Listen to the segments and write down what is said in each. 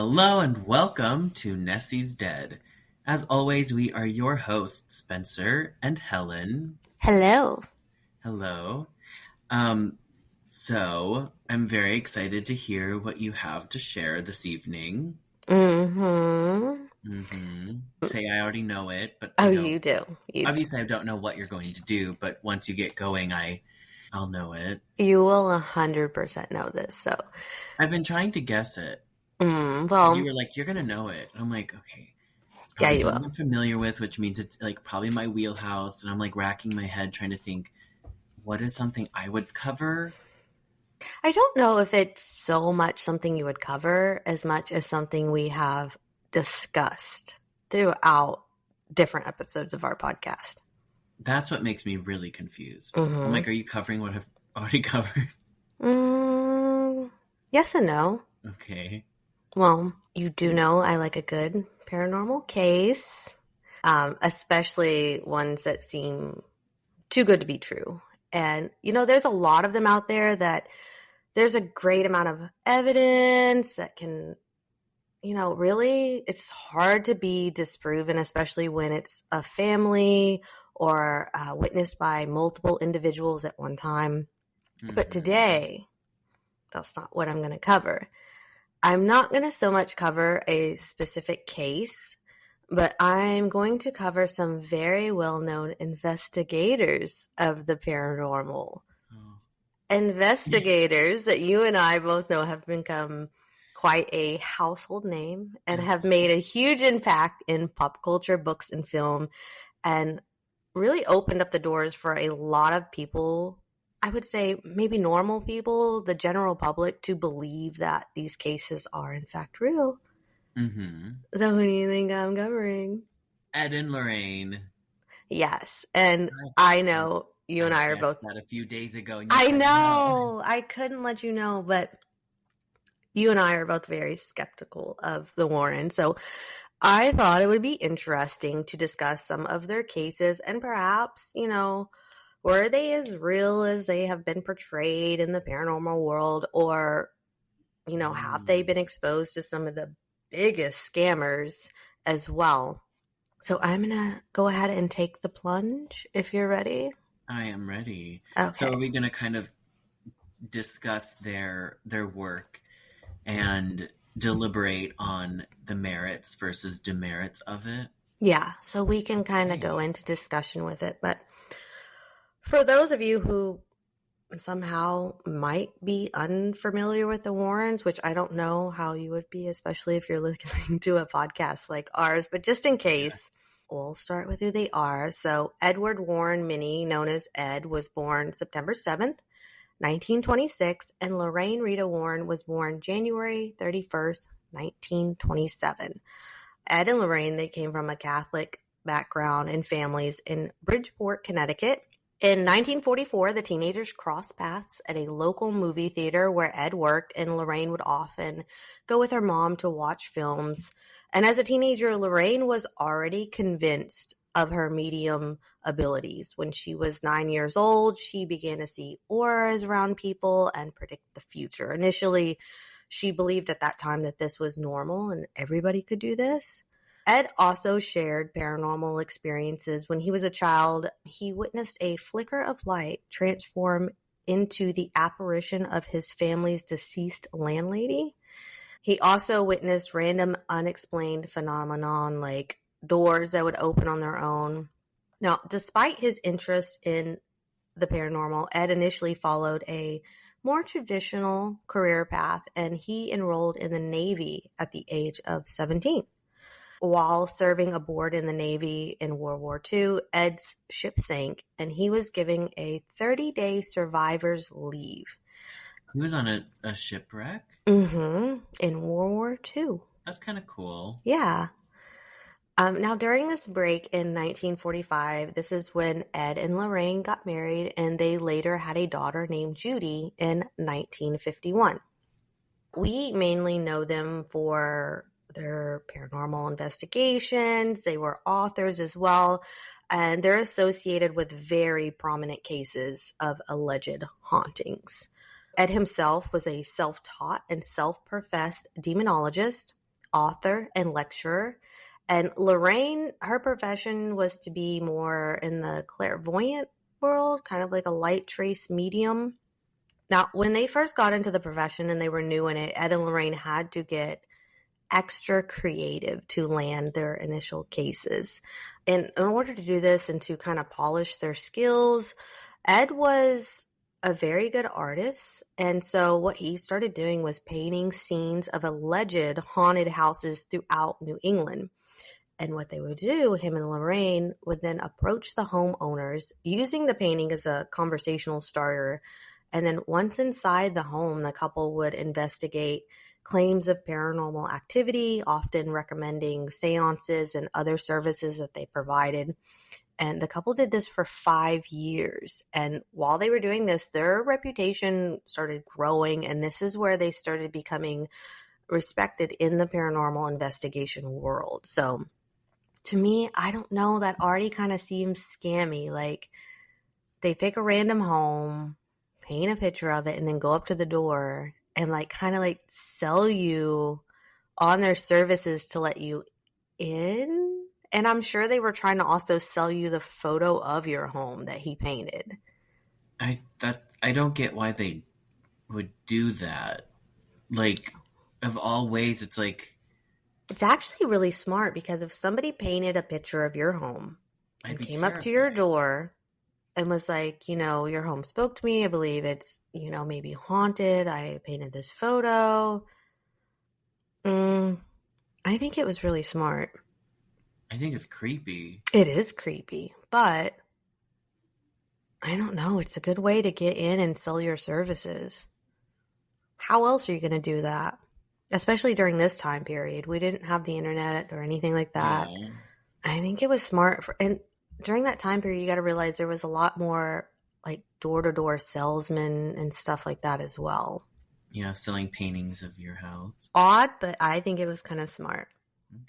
Hello and welcome to Nessie's Dead. As always, we are your hosts, Spencer and Helen. Hello. Hello. So I'm very excited to hear what you have to share this evening. Say I already know it, but I don't. You do. Obviously, I don't know what you're going to do, but once you get going, I'll know it. You will 100% know this. So I've been trying to guess it. Well, you were like, you're gonna know it. I'm like, okay. Yeah, you something will. I'm familiar with, which means it's like probably my wheelhouse, and I'm like racking my head trying to think, what is something I would cover? I don't know if it's so much something you would cover as much as something we have discussed throughout different episodes of our podcast. That's what makes me really confused. I'm like, are you covering what I've already covered? Yes and no. Okay. Well, you do know I like a good paranormal case, especially ones that seem too good to be true. And, there's a lot of them out there that there's a great amount of evidence that can, really, it's hard to be disproven, especially when it's a family or witnessed by multiple individuals at one time. But today, that's not what I'm going to cover. I'm not going to so much cover a specific case, but I'm going to cover some very well-known investigators of the paranormal. Investigators that you and I both know have become quite a household name and have made a huge impact in pop culture, books, and film, and really opened up the doors for a lot of people, I would say maybe normal people, the general public, to believe that these cases are in fact real. So what do you think I'm covering? Ed and Lorraine. Yes, and I know you and I are both. That a few days ago. I know. I couldn't let you know, but you and I are both very skeptical of the Warrens. So I thought it would be interesting to discuss some of their cases and perhaps, were they as real as they have been portrayed in the paranormal world, or, have they been exposed to some of the biggest scammers as well? So I'm going to go ahead and take the plunge if you're ready. I am ready. Okay. So are we going to kind of discuss their work and deliberate on the merits versus demerits of it? Yeah, so we can kind of go into discussion with it. But for those of you who somehow might be unfamiliar with the Warrens, which I don't know how you would be, especially if you're listening to a podcast like ours, but just in case, we'll start with who they are. So Edward Warren Minnie, known as Ed, was born September 7th, 1926, and Lorraine Rita Warren was born January 31st, 1927. Ed and Lorraine, they came from a Catholic background and families in Bridgeport, Connecticut. In 1944, the teenagers crossed paths at a local movie theater where Ed worked, and Lorraine would often go with her mom to watch films. And as a teenager, Lorraine was already convinced of her medium abilities. When she was 9 years old, she began to see auras around people and predict the future. Initially, she believed at that time that this was normal and everybody could do this. Ed also shared paranormal experiences. When he was a child, he witnessed a flicker of light transform into the apparition of his family's deceased landlady. He also witnessed random unexplained phenomenon like doors that would open on their own. Now, despite his interest in the paranormal, Ed initially followed a more traditional career path, and he enrolled in the Navy at the age of 17. While serving aboard in the Navy in World War II, Ed's ship sank, and he was given a 30-day survivor's leave. He was on a shipwreck? In World War II. That's kind of cool. Yeah. Now, during this break in 1945, this is when Ed and Lorraine got married, and they later had a daughter named Judy in 1951. We mainly know them for their paranormal investigations. They were authors as well, and they're associated with very prominent cases of alleged hauntings. Ed himself was a self-taught and self-professed demonologist author and lecturer. And Lorraine, her profession was to be more in the clairvoyant world, kind of like a light trace medium. Now, when they first got into the profession and they were new in it, Ed and Lorraine had to get extra creative to land their initial cases. And in order to do this and to kind of polish their skills, Ed was a very good artist. And so what he started doing was painting scenes of alleged haunted houses throughout New England. And what they would do, him and Lorraine would then approach the homeowners using the painting as a conversational starter. And then once inside the home, the couple would investigate claims of paranormal activity, often recommending seances and other services that they provided. And the couple did this for 5 years. And while they were doing this, their reputation started growing. And this is where they started becoming respected in the paranormal investigation world. So to me, I don't know, that already kind of seems scammy. Like, they pick a random home, paint a picture of it, and then go up to the door and like kind of like sell you on their services to let you in. And I'm sure they were trying to also sell you the photo of your home that he painted. I don't get why they would do that. Like, of all ways, it's like, it's actually really smart, because if somebody painted a picture of your home and came up to your door and was like, your home spoke to me, I believe it's, maybe haunted, I painted this photo. I think it was really smart. I think it's creepy. It is creepy, but I don't know. It's a good way to get in and sell your services. How else are you going to do that? Especially during this time period. We didn't have the internet or anything like that. Yeah. I think it was smart. And during that time period, you got to realize there was a lot more like door-to-door salesmen and stuff like that as well. Yeah, selling paintings of your house. Odd, but I think it was kind of smart.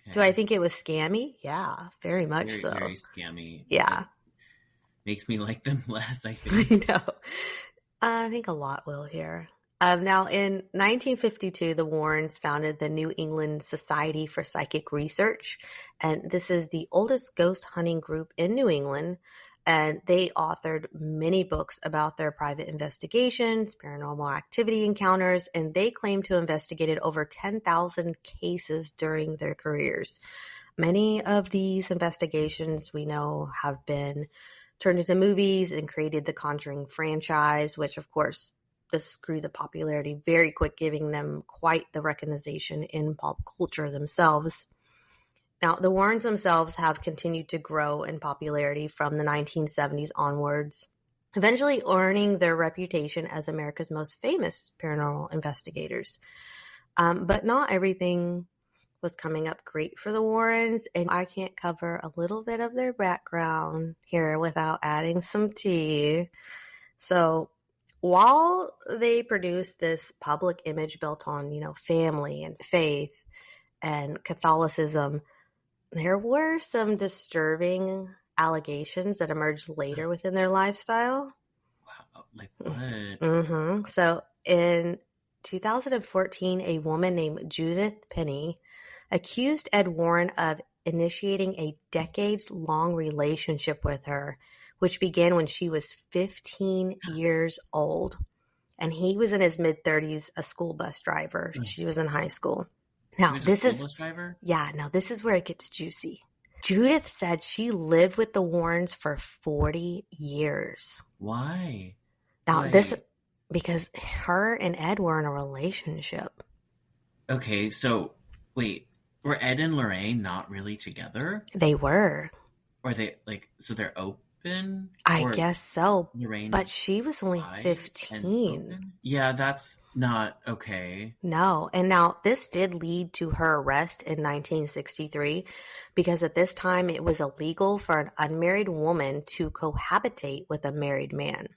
Okay. Do I think it was scammy? Yeah, very much so. Very scammy. Yeah. It makes me like them less, I think. I know. I think a lot will here. Now, in 1952, the Warrens founded the New England Society for Psychic Research, and this is the oldest ghost hunting group in New England, and they authored many books about their private investigations, paranormal activity encounters, and they claim to have investigated over 10,000 cases during their careers. Many of these investigations we know have been turned into movies and created the Conjuring franchise, which, of course, this grew the popularity very quick, giving them quite the recognition in pop culture themselves. Now, the Warrens themselves have continued to grow in popularity from the 1970s onwards, eventually earning their reputation as America's most famous paranormal investigators. But not everything was coming up great for the Warrens, and I can't cover a little bit of their background here without adding some tea. So, while they produced this public image built on, family and faith and Catholicism, there were some disturbing allegations that emerged later within their lifestyle. Wow, like what? Mm-hmm. So in 2014, a woman named Judith Penny accused Ed Warren of initiating a decades-long relationship with her, which began when she was 15 years old. And he was in his mid-30s, a school bus driver. She was in high school. Now, this is bus driver? Yeah, now this is where it gets juicy. Judith said she lived with the Warrens for 40 years. Why? Now, because her and Ed were in a relationship. Okay, so wait, were Ed and Lorraine not really together? They were. Or they so they're open? I guess so. Lorraine's but she was only 15. Yeah, that's not okay. No. And now this did lead to her arrest in 1963 because at this time it was illegal for an unmarried woman to cohabitate with a married man.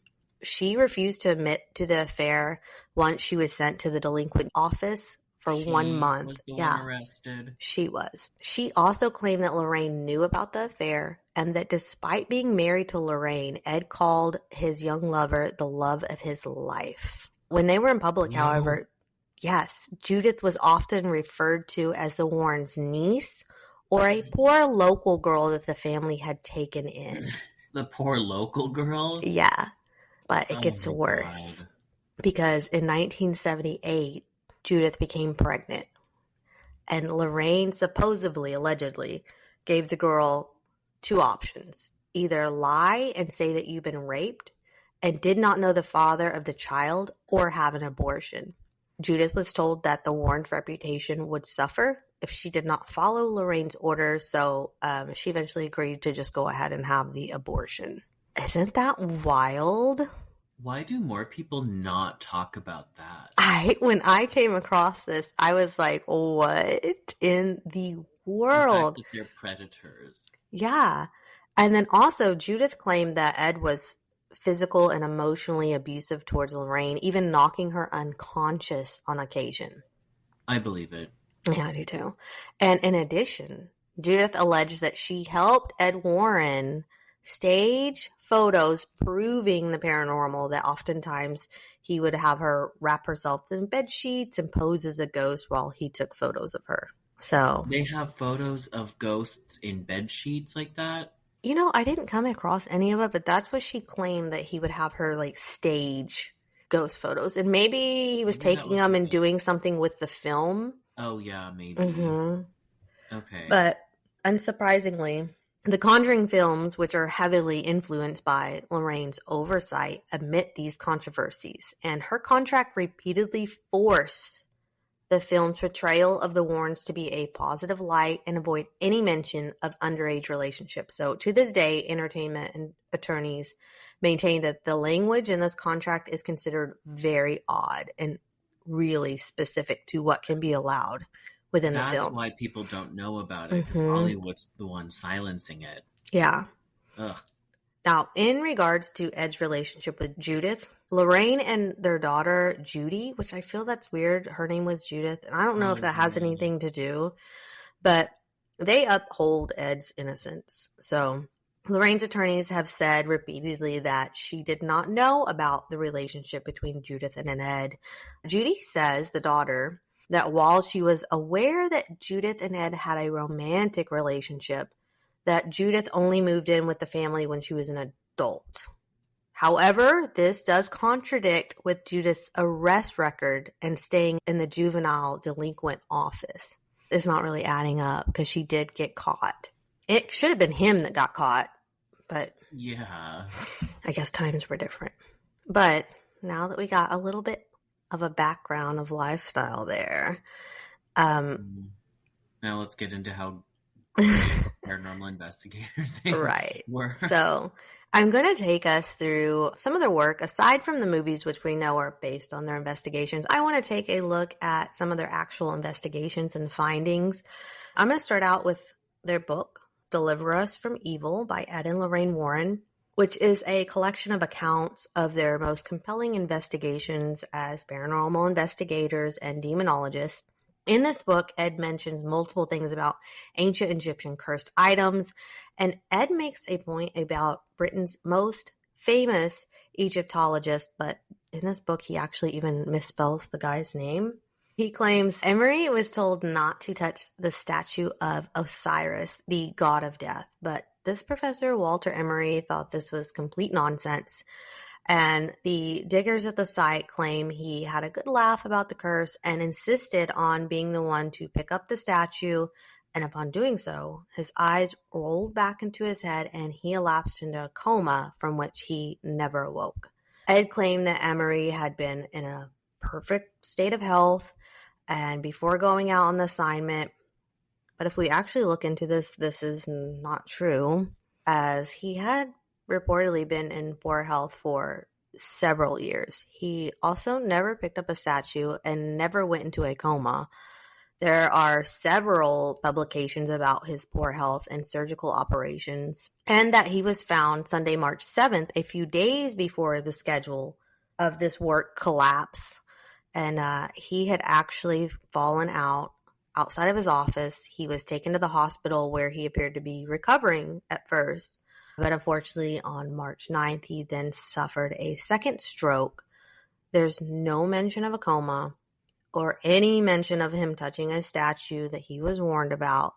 She refused to admit to the affair once she was sent to the delinquent office for 1 month. Was the one arrested. She was. She also claimed that Lorraine knew about the affair and that despite being married to Lorraine, Ed called his young lover the love of his life. When they were in public, however... Yes, Judith was often referred to as the Warrens' niece or a poor local girl that the family had taken in. The poor local girl? Yeah, but it Oh gets my worse god. because in 1978, Judith became pregnant, and Lorraine supposedly, allegedly, gave the girl two options: either lie and say that you've been raped and did not know the father of the child, or have an abortion. Judith was told that the Warrens' reputation would suffer if she did not follow Lorraine's orders, so she eventually agreed to just go ahead and have the abortion. Isn't that wild? Why do more people not talk about that? When I came across this, I was like, what in the The fact world? that they're predators. Yeah. And then also, Judith claimed that Ed was physical and emotionally abusive towards Lorraine, even knocking her unconscious on occasion. I believe it. Yeah, I do too. And in addition, Judith alleged that she helped Ed Warren stage photos proving the paranormal, that oftentimes he would have her wrap herself in bed sheets and pose as a ghost while he took photos of her. So, They have photos of ghosts in bed sheets like that? I didn't come across any of it, but that's what she claimed, that he would have her like stage ghost photos. And maybe he was Maybe that taking was them the and thing. doing something with the film. Oh yeah, maybe. Mm-hmm. Okay. But unsurprisingly, the Conjuring films, which are heavily influenced by Lorraine's oversight, admit these controversies, and her contract repeatedly forced the film's portrayal of the Warrens to be a positive light and avoid any mention of underage relationships. So to this day, entertainment and attorneys maintain that the language in this contract is considered very odd and really specific to what can be allowed within the That's why films. people don't know about it, because Mm-hmm. Hollywood's the one silencing it. Yeah. Ugh. Now, in regards to Ed's relationship with Judith, Lorraine and their daughter, Judy, which I feel that's weird. Her name was Judith, and I don't know if Oh that has god. anything to do, but they uphold Ed's innocence. So Lorraine's attorneys have said repeatedly that she did not know about the relationship between Judith and Ed. Judy says, the daughter, that while she was aware that Judith and Ed had a romantic relationship, that Judith only moved in with the family when she was an adult. However, this does contradict with Judith's arrest record and staying in the juvenile delinquent office. It's not really adding up because she did get caught. It should have been him that got caught, but Yeah. I guess times were different. But now that we got a little bit of a background of lifestyle there, Now let's get into how great paranormal investigators they right. were. So I'm going to take us through some of their work. Aside from the movies, which we know are based on their investigations, I want to take a look at some of their actual investigations and findings. I'm going to start out with their book, Deliver Us from Evil by Ed and Lorraine Warren, which is a collection of accounts of their most compelling investigations as paranormal investigators and demonologists. In this book, Ed mentions multiple things about ancient Egyptian cursed items, and Ed makes a point about Britain's most famous Egyptologist, but in this book, he actually even misspells the guy's name. He claims Emery was told not to touch the statue of Osiris, the god of death, but this professor, Walter Emery, thought this was complete nonsense. And the diggers at the site claim he had a good laugh about the curse and insisted on being the one to pick up the statue. And upon doing so, his eyes rolled back into his head and he lapsed into a coma from which he never awoke. Ed claimed that Emery had been in a perfect state of health and before going out on the assignment. But if we actually look into this, this is not true, as he had reportedly been in poor health for several years. He also never picked up a statue and never went into a coma. There are several publications about his poor health and surgical operations, and that he was found Sunday, March 7th, a few days before the schedule of this work collapsed. And he had actually fallen outside of his office. He was taken to the hospital where he appeared to be recovering at first. But unfortunately, on March 9th, he then suffered a second stroke. There's no mention of a coma or any mention of him touching a statue that he was warned about.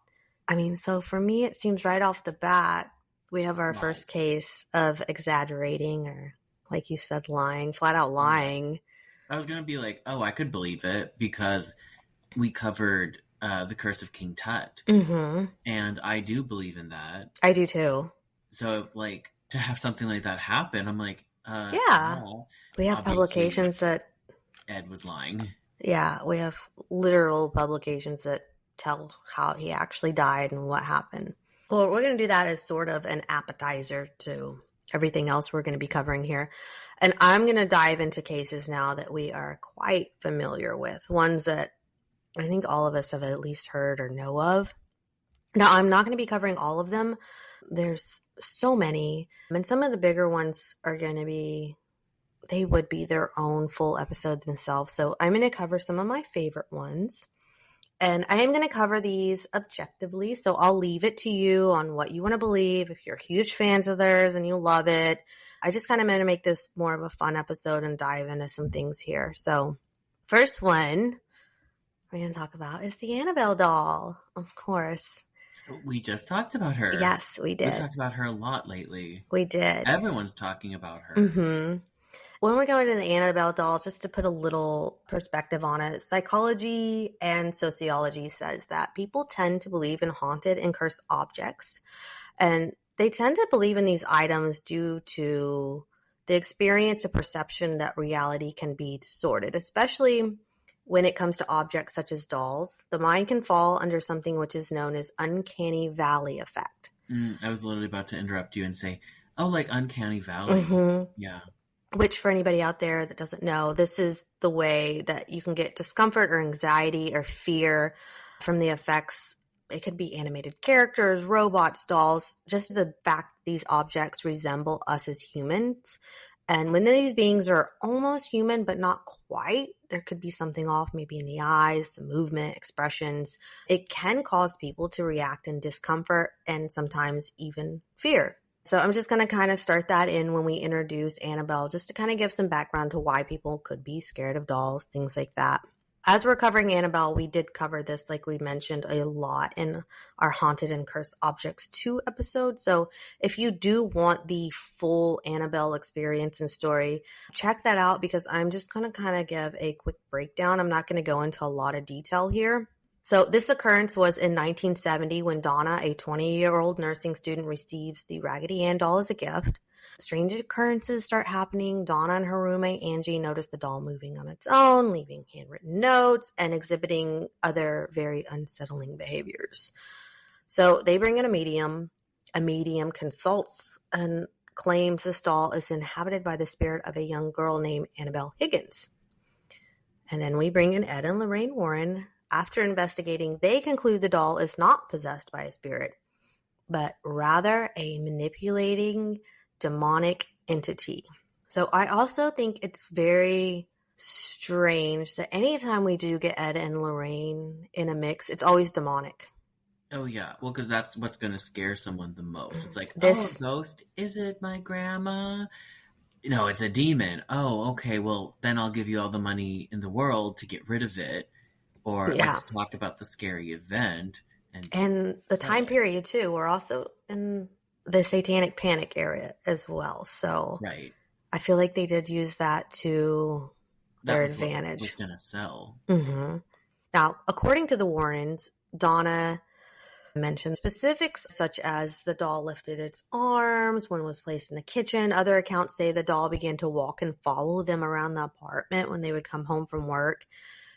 I mean, so for me, it seems right off the bat, we have our first case of exaggerating or, like you said, lying, flat out lying. I was going to be like, oh, I could believe it because we covered The Curse of King Tut. Mm-hmm. And I do believe in that. I do too. So, like, to have something like that happen, I'm like, well, we have publications that Ed was lying. Yeah, we have literal publications that tell how he actually died and what happened. Well, we're going to do that as sort of an appetizer to everything else we're going to be covering here. And I'm going to dive into cases now that we are quite familiar with, ones that I think all of us have at least heard or know of. Now, I'm not going to be covering all of them. There's so many. And some of the bigger ones are going to be, they would be their own full episode themselves. So I'm going to cover some of my favorite ones. And I am going to cover these objectively. So I'll leave it to you on what you want to believe. If you're huge fans of theirs and you love it, I just kind of going to make this more of a fun episode and dive into some things here. So first one we're going to talk about is the Annabelle doll, of course. We just talked about her. Yes, we did. We talked about her a lot lately. We did. Everyone's talking about her. Mm-hmm. When we're going to the Annabelle doll, just to put a little perspective on it, psychology and sociology says that people tend to believe in haunted and cursed objects. And they tend to believe in these items due to the experience of perception that reality can be distorted, especially when it comes to objects such as dolls. The mind can fall under something which is known as uncanny valley effect. I was literally about to interrupt you and say, oh, like uncanny valley. Mm-hmm. Yeah. Which, for anybody out there that doesn't know, this is the way that you can get discomfort or anxiety or fear from the effects. It could be animated characters, robots, dolls, just the fact these objects resemble us as humans. And when these beings are almost human, but not quite, there could be something off, maybe in the eyes, the movement, expressions. It can cause people to react in discomfort and sometimes even fear. So I'm just going to kind of start that in when we introduce Annabelle, just to kind of give some background to why people could be scared of dolls, things like that. As we're covering Annabelle, we did cover this, like we mentioned, a lot in our Haunted and Cursed Objects 2 episode. So if you do want the full Annabelle experience and story, check that out because I'm just going to kind of give a quick breakdown. I'm not going to go into a lot of detail here. So this occurrence was in 1970 when Donna, a 20-year-old nursing student, receives the Raggedy Ann doll as a gift. Strange occurrences start happening. Donna and her roommate Angie notice the doll moving on its own, leaving handwritten notes, and exhibiting other very unsettling behaviors. So they bring in a medium. A medium consults and claims this doll is inhabited by the spirit of a young girl named Annabelle Higgins. And then we bring in Ed and Lorraine Warren. After investigating, they conclude the doll is not possessed by a spirit, but rather a manipulating demonic entity. So I also think it's very strange that anytime we do get Ed and Lorraine in a mix, it's always demonic. Oh, yeah. Well, because that's what's going to scare someone the most. It's like, This ghost? Is it my grandma? No, it's a demon. Oh, okay. Well, then I'll give you all the money in the world to get rid of it. Or let's talk about the scary event. And the time period, too. We're also in the satanic panic area as well. So right. I feel like they did use that to their advantage. What was going to sell. Mm-hmm. Now, according to the Warrens, Donna mentioned specifics such as the doll lifted its arms when it was placed in the kitchen. Other accounts say the doll began to walk and follow them around the apartment when they would come home from work.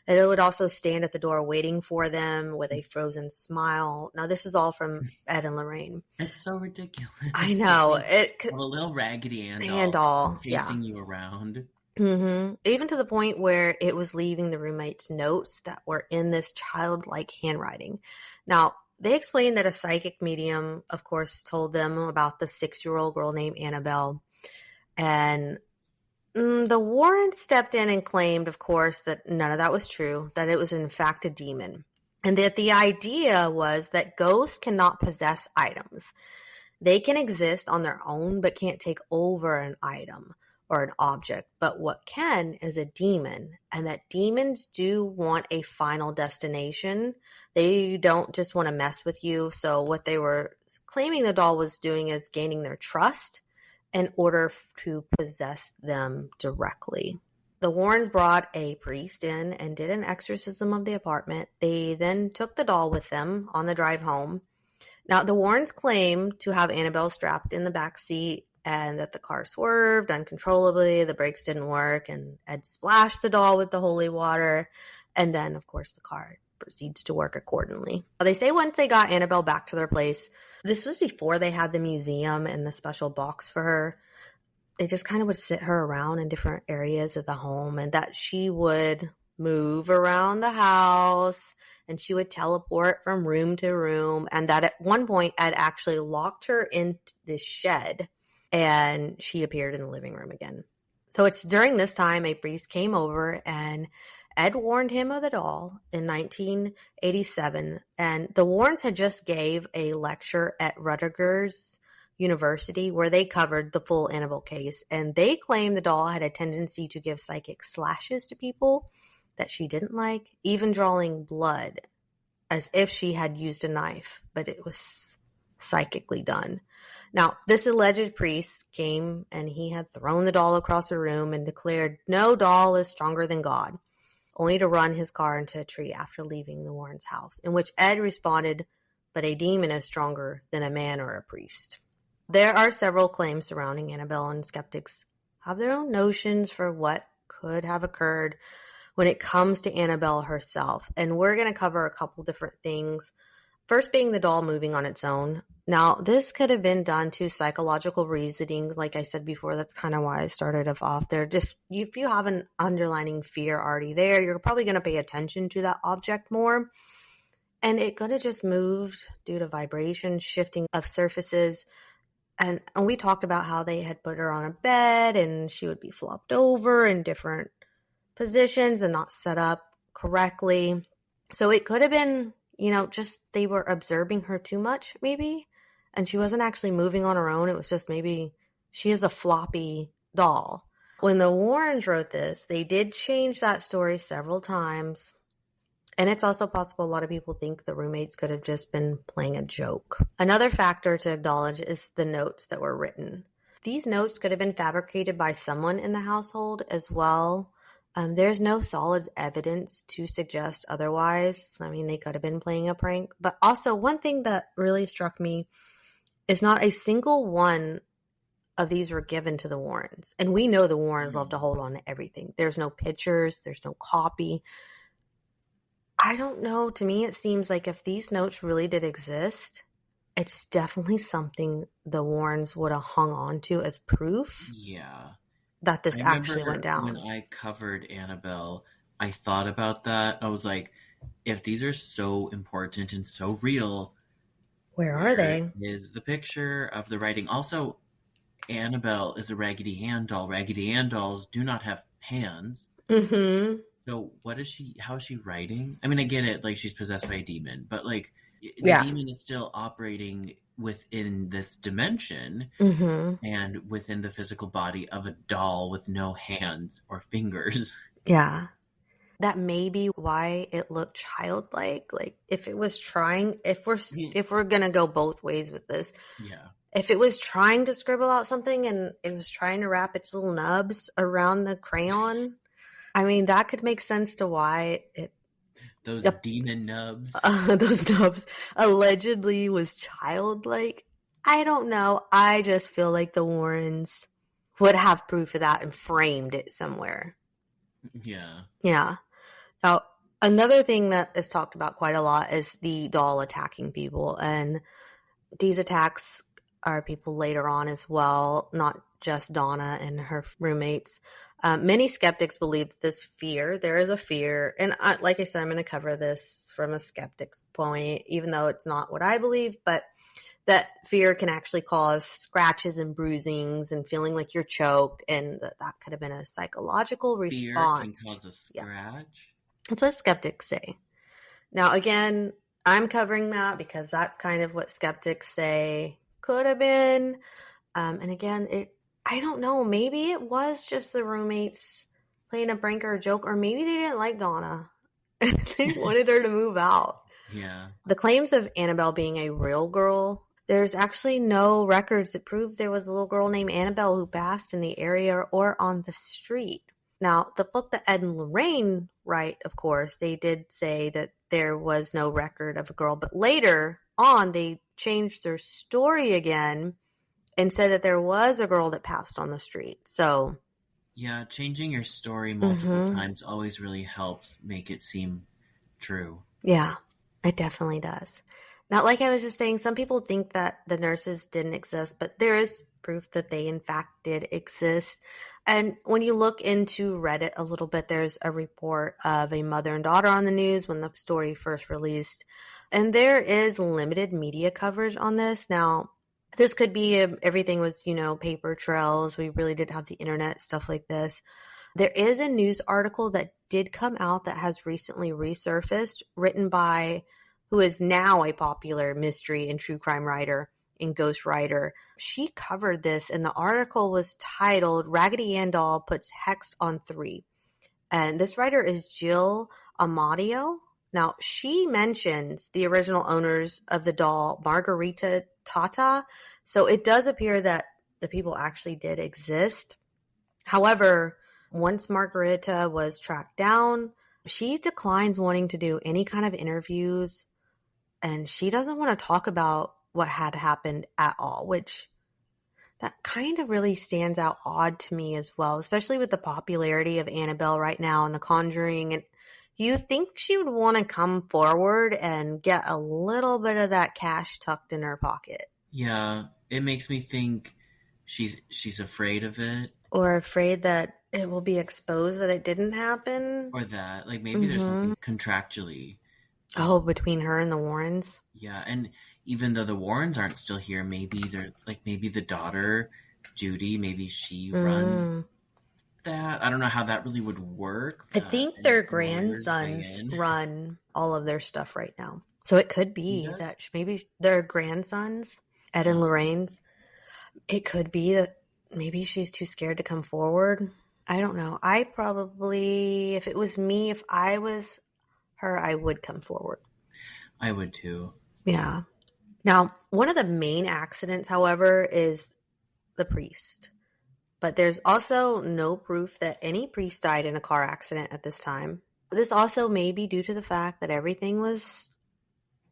And it would also stand at the door waiting for them with a frozen smile. Now, this is all from Ed and Lorraine. It's so ridiculous. I know. A little Raggedy Ann doll chasing you around. Mm-hmm. Even to the point where it was leaving the roommates notes that were in this childlike handwriting. Now, they explained that a psychic medium, of course, told them about the 6-year-old girl named Annabelle. And the Warrens stepped in and claimed, of course, that none of that was true, that it was in fact a demon. And that the idea was that ghosts cannot possess items. They can exist on their own, but can't take over an item or an object, but what can is a demon, and that demons do want a final destination. They don't just want to mess with you. So what they were claiming the doll was doing is gaining their trust in order to possess them directly. The Warrens brought a priest in and did an exorcism of the apartment. They then took the doll with them on the drive home. Now, the Warrens claim to have Annabelle strapped in the back seat and that the car swerved uncontrollably, the brakes didn't work, and Ed splashed the doll with the holy water. And then, of course, the car proceeds to work accordingly. They say once they got Annabelle back to their place, this was before they had the museum and the special box for her, they just kind of would sit her around in different areas of the home, and that she would move around the house and she would teleport from room to room. And that at one point, Ed actually locked her in this shed and she appeared in the living room again. So it's during this time a priest came over and Ed warned him of the doll in 1987. And the Warrens had just gave a lecture at Rutgers University where they covered the full Annabelle case. And they claimed the doll had a tendency to give psychic slashes to people that she didn't like, even drawing blood as if she had used a knife, but it was psychically done. Now, this alleged priest came and he had thrown the doll across the room and declared no doll is stronger than God, only to run his car into a tree after leaving the Warrens' house, in which Ed responded, but a demon is stronger than a man or a priest. There are several claims surrounding Annabelle, and skeptics have their own notions for what could have occurred when it comes to Annabelle herself. And we're going to cover a couple different things. First being the doll moving on its own. Now, this could have been done to psychological reasoning. Like I said before, that's kind of why I started off there. Just if you have an underlining fear already there, you're probably going to pay attention to that object more. And it could have just moved due to vibration, shifting of surfaces. And we talked about how they had put her on a bed and she would be flopped over in different positions and not set up correctly. So it could have been, just they were observing her too much, maybe. And she wasn't actually moving on her own. It was just maybe she is a floppy doll. When the Warrens wrote this, they did change that story several times. And it's also possible a lot of people think the roommates could have just been playing a joke. Another factor to acknowledge is the notes that were written. These notes could have been fabricated by someone in the household as well. There's no solid evidence to suggest otherwise. I mean, they could have been playing a prank. But also, one thing that really struck me is not a single one of these were given to the Warrens. And we know the Warrens love to hold on to everything. There's no pictures. There's no copy. I don't know. To me, it seems like if these notes really did exist, it's definitely something the Warrens would have hung on to as proof. Yeah. That this actually went down. When I covered Annabelle, I thought about that. I was like, if these are so important and so real, where are they? Is the picture of the writing. Also, Annabelle is a Raggedy Ann doll. Raggedy Ann dolls do not have hands. Mm-hmm. So how is she writing? I mean, I get it, like she's possessed by a demon, but like the demon is still operating within this dimension and within the physical body of a doll with no hands or fingers. Yeah. That may be why it looked childlike. Like if it was trying, if we're going to go both ways with this. Yeah. If it was trying to scribble out something and it was trying to wrap its little nubs around the crayon, I mean, that could make sense to why those demon nubs. Those nubs allegedly was childlike. I don't know. I just feel like the Warrens would have proof of that and framed it somewhere. Yeah. Yeah. Now, another thing that is talked about quite a lot is the doll attacking people. And these attacks are people later on as well, not just Donna and her roommates. Many skeptics believe there is a fear, and like I said, I'm going to cover this from a skeptic's point, even though it's not what I believe, but that fear can actually cause scratches and bruisings and feeling like you're choked, and that could have been a psychological response. Fear can cause a scratch? Yeah. That's what skeptics say. Now, again, I'm covering that because that's kind of what skeptics say could have been. And again, I don't know. Maybe it was just the roommates playing a prank or a joke, or maybe they didn't like Donna. They wanted her to move out. Yeah. The claims of Annabelle being a real girl, there's actually no records that prove there was a little girl named Annabelle who passed in the area or on the street. Now, the book that Ed and Lorraine write, of course, they did say that there was no record of a girl, but later on they changed their story again and said that there was a girl that passed on the street. So, yeah, changing your story multiple times always really helps make it seem true. Yeah, it definitely does. Now, like I was just saying, some people think that the nurses didn't exist, but there is proof that they in fact did exist. And when you look into Reddit a little bit, there's a report of a mother and daughter on the news when the story first released. And there is limited media coverage on this. Now, this could be everything was, paper trails. We really did have the internet, stuff like this. There is a news article that did come out that has recently resurfaced, written by who is now a popular mystery and true crime writer and ghost writer. She covered this, and the article was titled Raggedy Ann Doll Puts Hex on 3. And this writer is Jill Amadio. Now, she mentions the original owners of the doll, Margarita Tata. So it does appear that the people actually did exist. However, once Margarita was tracked down, she declines wanting to do any kind of interviews, and she doesn't want to talk about what had happened at all, which that kind of really stands out odd to me as well, especially with the popularity of Annabelle right now and The Conjuring. And you think she would want to come forward and get a little bit of that cash tucked in her pocket. Yeah, it makes me think she's afraid of it. Or afraid that it will be exposed that it didn't happen. Or that, like, maybe there's something contractually. Oh, between her and the Warrens? Yeah, and even though the Warrens aren't still here, maybe there's, like, maybe the daughter, Judy, maybe she runs that. I don't know how that really would work. I think their grandsons run all of their stuff right now. So it could be that maybe their grandsons, Ed and Lorraine's, it could be that maybe she's too scared to come forward. I don't know. I probably, if it was me, if I was her, I would come forward. I would too. Yeah. Now, one of the main accidents, however, is the priest. But there's also no proof that any priest died in a car accident at this time. This also may be due to the fact that everything was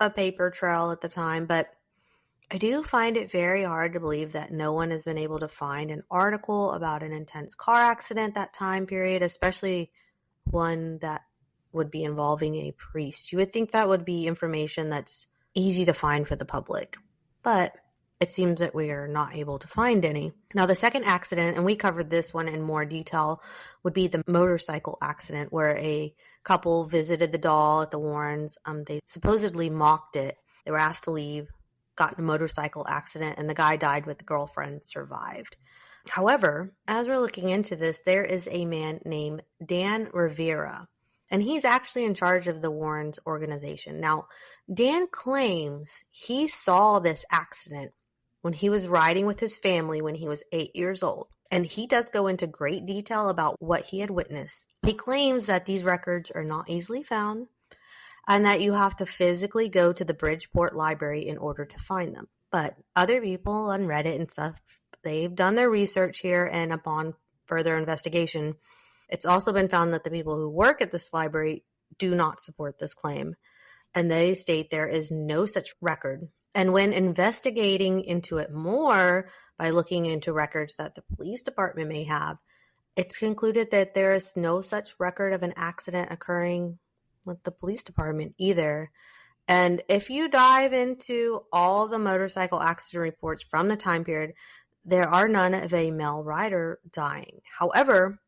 a paper trail at the time, but I do find it very hard to believe that no one has been able to find an article about an intense car accident that time period, especially one that would be involving a priest. You would think that would be information that's easy to find for the public, but it seems that we are not able to find any. Now, the second accident, and we covered this one in more detail, would be the motorcycle accident where a couple visited the doll at the Warrens. They supposedly mocked it. They were asked to leave, got in a motorcycle accident, and the guy died but the girlfriend survived. However, as we're looking into this, there is a man named Dan Rivera, and he's actually in charge of the Warrens organization. Now, Dan claims he saw this accident when he was riding with his family when he was 8 years old. And he does go into great detail about what he had witnessed. He claims that these records are not easily found and that you have to physically go to the Bridgeport Library in order to find them. But other people on Reddit and stuff, they've done their research here, and upon further investigation, it's also been found that the people who work at this library do not support this claim. And they state there is no such record. And when investigating into it more by looking into records that the police department may have, it's concluded that there is no such record of an accident occurring with the police department either. And if you dive into all the motorcycle accident reports from the time period, there are none of a male rider dying. However,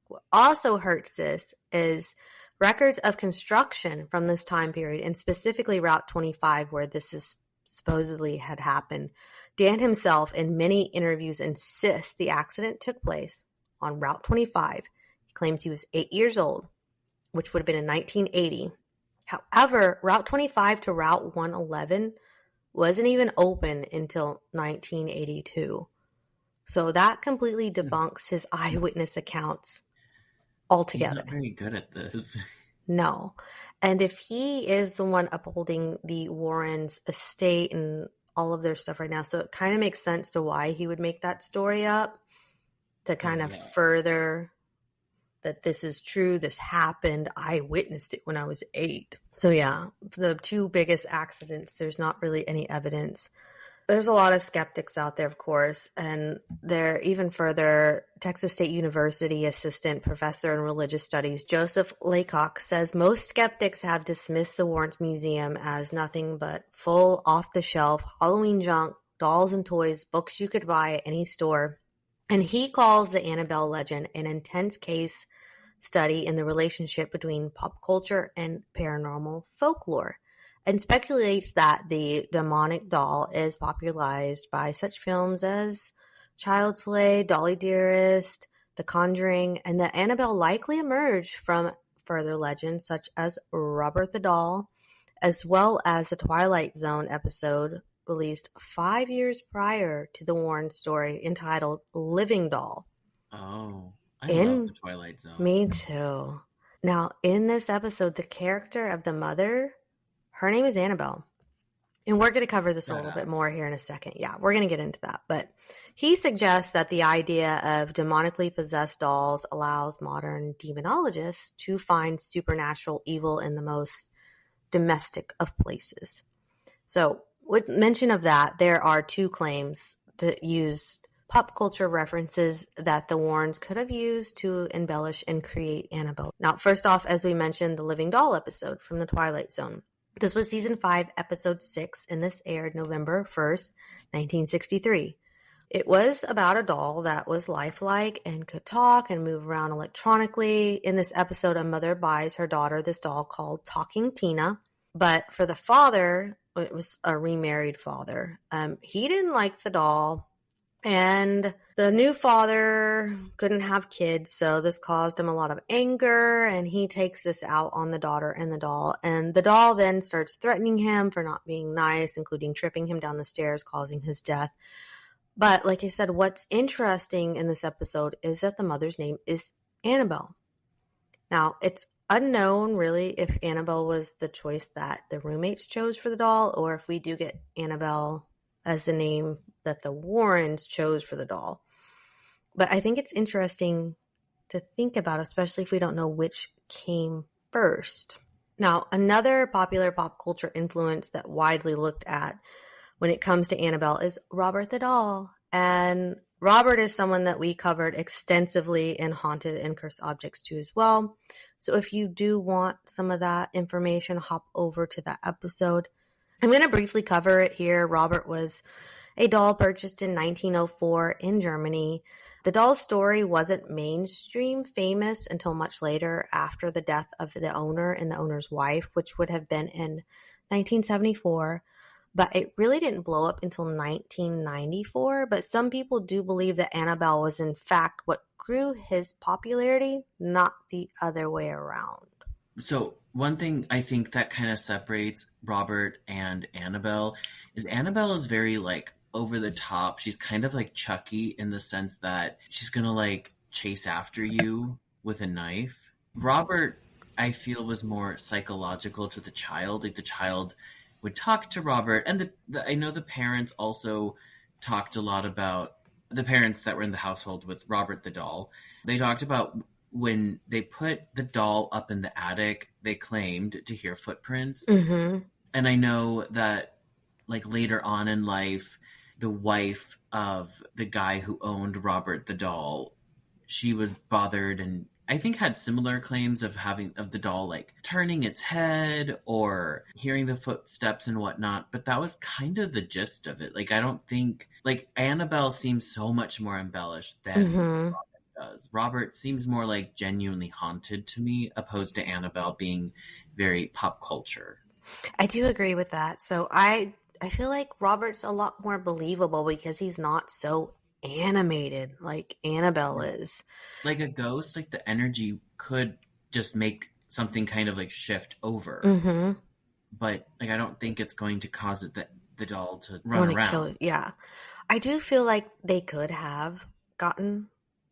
what also hurts this is records of construction from this time period, and specifically Route 25, where this is supposedly had happened. Dan himself, in many interviews, insists the accident took place on Route 25. He claims he was 8 years old, which would have been in 1980. However, Route 25 to Route 111 wasn't even open until 1982. So that completely debunks his eyewitness accounts altogether. He's not very good at this. No. And if he is the one upholding the Warrens' estate and all of their stuff right now, so it kind of makes sense to why he would make that story up to kind of further that this is true, this happened, I witnessed it when I was 8. So yeah, the two biggest accidents, there's not really any evidence. There's a lot of skeptics out there, of course, and they're even further. Texas State University assistant professor in religious studies, Joseph Laycock, says most skeptics have dismissed the Warrens Museum as nothing but full off-the-shelf Halloween junk, dolls and toys, books you could buy at any store. And he calls the Annabelle legend an intense case study in the relationship between pop culture and paranormal folklore, and speculates that the demonic doll is popularized by such films as Child's Play, Dolly Dearest, The Conjuring, and that Annabelle likely emerged from further legends such as Robert the Doll, as well as the Twilight Zone episode released 5 years prior to the Warren story entitled Living Doll. Oh, I love the Twilight Zone. Me too. Now, in this episode, the character of the mother, her name is Annabelle. And we're going to cover this a little bit more here in a second. Yeah, we're going to get into that. But he suggests that the idea of demonically possessed dolls allows modern demonologists to find supernatural evil in the most domestic of places. So, with mention of that, there are two claims that use pop culture references that the Warrens could have used to embellish and create Annabelle. Now, first off, as we mentioned, the Living Doll episode from the Twilight Zone. This was season 5, episode 6, and this aired November 1st, 1963. It was about a doll that was lifelike and could talk and move around electronically. In this episode, a mother buys her daughter this doll called Talking Tina. But for the father, it was a remarried father. He didn't like the doll. And the new father couldn't have kids, so this caused him a lot of anger, and he takes this out on the daughter and the doll. And the doll then starts threatening him for not being nice, including tripping him down the stairs, causing his death. But like I said, what's interesting in this episode is that the mother's name is Annabelle. Now, it's unknown, really, if Annabelle was the choice that the roommates chose for the doll, or if we do get Annabelle as the name that the Warrens chose for the doll. But I think it's interesting to think about, especially if we don't know which came first. Now, another popular pop culture influence that widely looked at when it comes to Annabelle is Robert the Doll. And Robert is someone that we covered extensively in Haunted and Cursed Objects too as well. So if you do want some of that information, hop over to that episode. I'm going to briefly cover it here. Robert was a doll purchased in 1904 in Germany. The doll's story wasn't mainstream famous until much later, after the death of the owner and the owner's wife, which would have been in 1974. But it really didn't blow up until 1994. But some people do believe that Annabelle was in fact what grew his popularity, not the other way around. So one thing I think that kind of separates Robert and Annabelle is very like over the top. She's kind of like Chucky in the sense that she's gonna like chase after you with a knife. Robert, I feel, was more psychological to the child. Like the child would talk to Robert, and I know the parents also talked a lot about the parents that were in the household with Robert the doll. They talked about when they put the doll up in the attic, they claimed to hear footprints. Mm-hmm. And I know that like later on in life, the wife of the guy who owned Robert the doll, she was bothered and I think had similar claims of the doll like turning its head or hearing the footsteps and whatnot. But that was kind of the gist of it. Like, I don't think like Annabelle seems so much more embellished than Robert does. Robert seems more like genuinely haunted to me, opposed to Annabelle being very pop culture. I do agree with that. So I feel like Robert's a lot more believable because he's not so animated like Annabelle is. Like a ghost, like the energy could just make something kind of like shift over. Mm-hmm. But like I don't think it's going to cause it the doll to run around. Yeah. I do feel like they could have gotten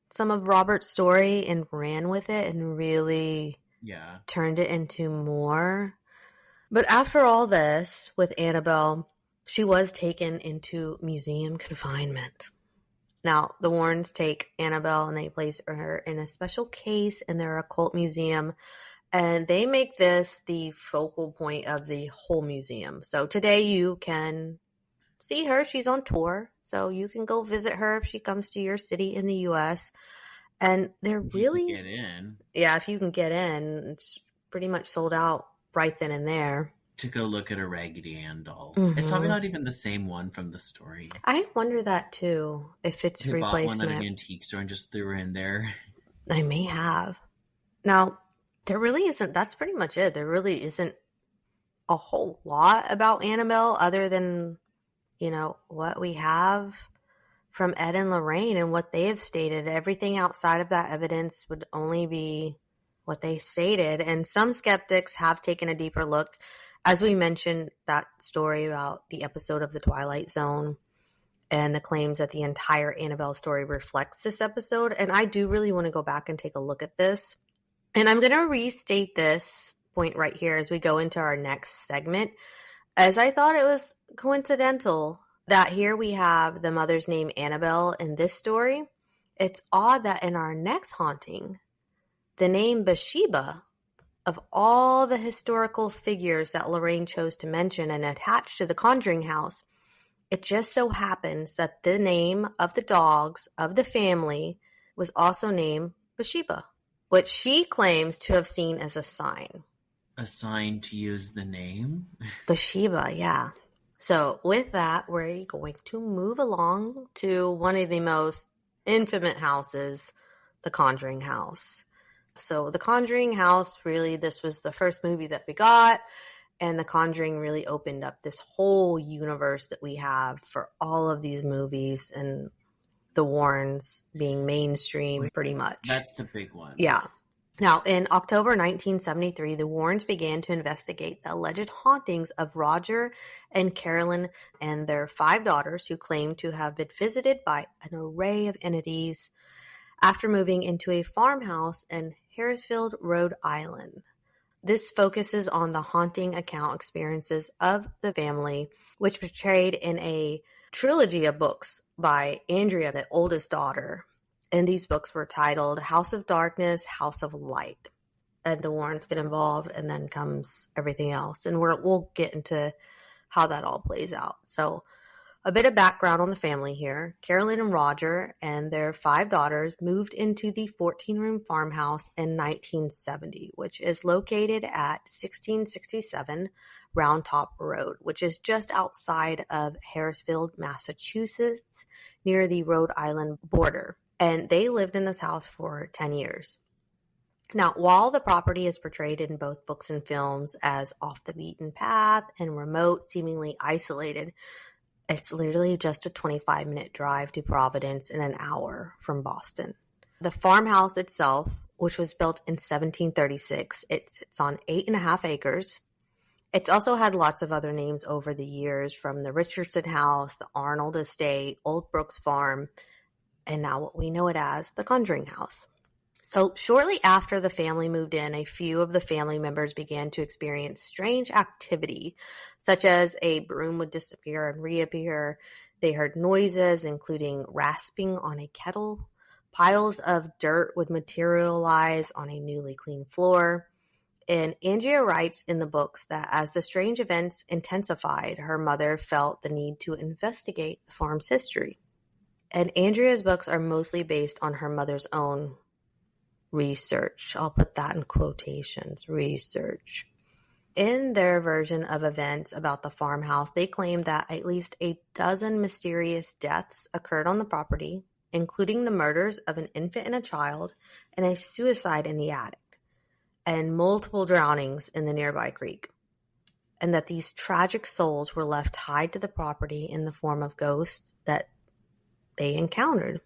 some of Robert's story and ran with it and really turned it into more. But after all this, with Annabelle, she was taken into museum confinement. Now, the Warrens take Annabelle and they place her in a special case in their occult museum, and they make this the focal point of the whole museum. So today you can see her. She's on tour, so you can go visit her if she comes to your city in the U.S. And they're really... get in. Yeah, if you can get in. It's pretty much sold out right then and there. To go look at a Raggedy Ann doll. Mm-hmm. It's probably not even the same one from the story. I wonder that too, if it's they replacement. Bought one at an antique store and just threw her in there. I may have. Now, there really isn't, that's pretty much it. There really isn't a whole lot about Annabelle other than, you know, what we have from Ed and Lorraine and what they have stated. Everything outside of that evidence would only be what they stated. And some skeptics have taken a deeper look. As we mentioned, that story about the episode of The Twilight Zone and the claims that the entire Annabelle story reflects this episode. And I do really want to go back and take a look at this. And I'm going to restate this point right here as we go into our next segment, as I thought it was coincidental that here we have the mother's name Annabelle in this story. It's odd that in our next haunting, the name Bathsheba, of all the historical figures that Lorraine chose to mention and attach to the Conjuring house, it just so happens that the name of the dogs of the family was also named Bathsheba, which she claims to have seen as a sign. A sign to use the name? Bathsheba, yeah. So with that, we're going to move along to one of the most infamous houses, the Conjuring house. So The Conjuring house, really, this was the first movie that we got, and The Conjuring really opened up this whole universe that we have for all of these movies and the Warrens being mainstream pretty much. That's the big one. Yeah. Now, in October 1973, the Warrens began to investigate the alleged hauntings of Roger and Carolyn and their 5 daughters who claimed to have been visited by an array of entities after moving into a farmhouse in Harrisfield, Rhode Island. This focuses on the haunting account experiences of the family, which portrayed in a trilogy of books by Andrea, the oldest daughter. And these books were titled House of Darkness, House of Light. And the Warrens get involved, and then comes everything else. And we'll get into how that all plays out. So a bit of background on the family here. Carolyn and Roger and their 5 daughters moved into the 14-room farmhouse in 1970, which is located at 1667 Round Top Road, which is just outside of Harrisfield, Massachusetts, near the Rhode Island border. And they lived in this house for 10 years. Now, while the property is portrayed in both books and films as off the beaten path and remote, seemingly isolated, it's literally just a 25-minute drive to Providence and an hour from Boston. The farmhouse itself, which was built in 1736, it sits on 8.5 acres. It's also had lots of other names over the years, from the Richardson House, the Arnold Estate, Old Brooks Farm, and now what we know it as, the Conjuring House. So shortly after the family moved in, a few of the family members began to experience strange activity, such as a broom would disappear and reappear. They heard noises, including rasping on a kettle. Piles of dirt would materialize on a newly cleaned floor. And Andrea writes in the books that as the strange events intensified, her mother felt the need to investigate the farm's history. And Andrea's books are mostly based on her mother's own research. I'll put that in quotations, research. In their version of events about the farmhouse, they claim that at least a dozen mysterious deaths occurred on the property, including the murders of an infant and a child, and a suicide in the attic, and multiple drownings in the nearby creek. And that these tragic souls were left tied to the property in the form of ghosts that they encountered.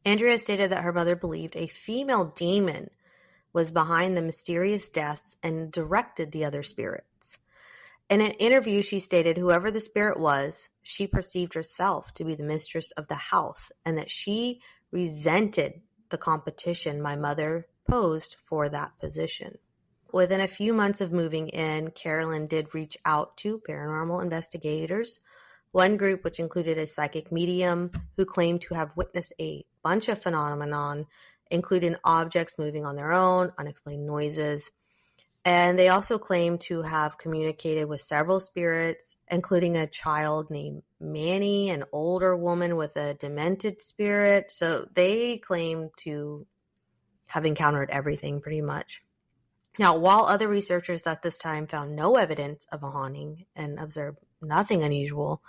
Andrea stated that her mother believed a female demon was behind the mysterious deaths and directed the other spirits. In an interview, she stated whoever the spirit was, she perceived herself to be the mistress of the house and that she resented the competition my mother posed for that position. Within a few months of moving in, Carolyn did reach out to paranormal investigators. One group, which included a psychic medium who claimed to have witnessed a bunch of phenomenon, including objects moving on their own, unexplained noises. And they also claimed to have communicated with several spirits, including a child named Manny, an older woman with a demented spirit. So they claimed to have encountered everything pretty much. Now, while other researchers at this time found no evidence of a haunting and observed nothing unusual,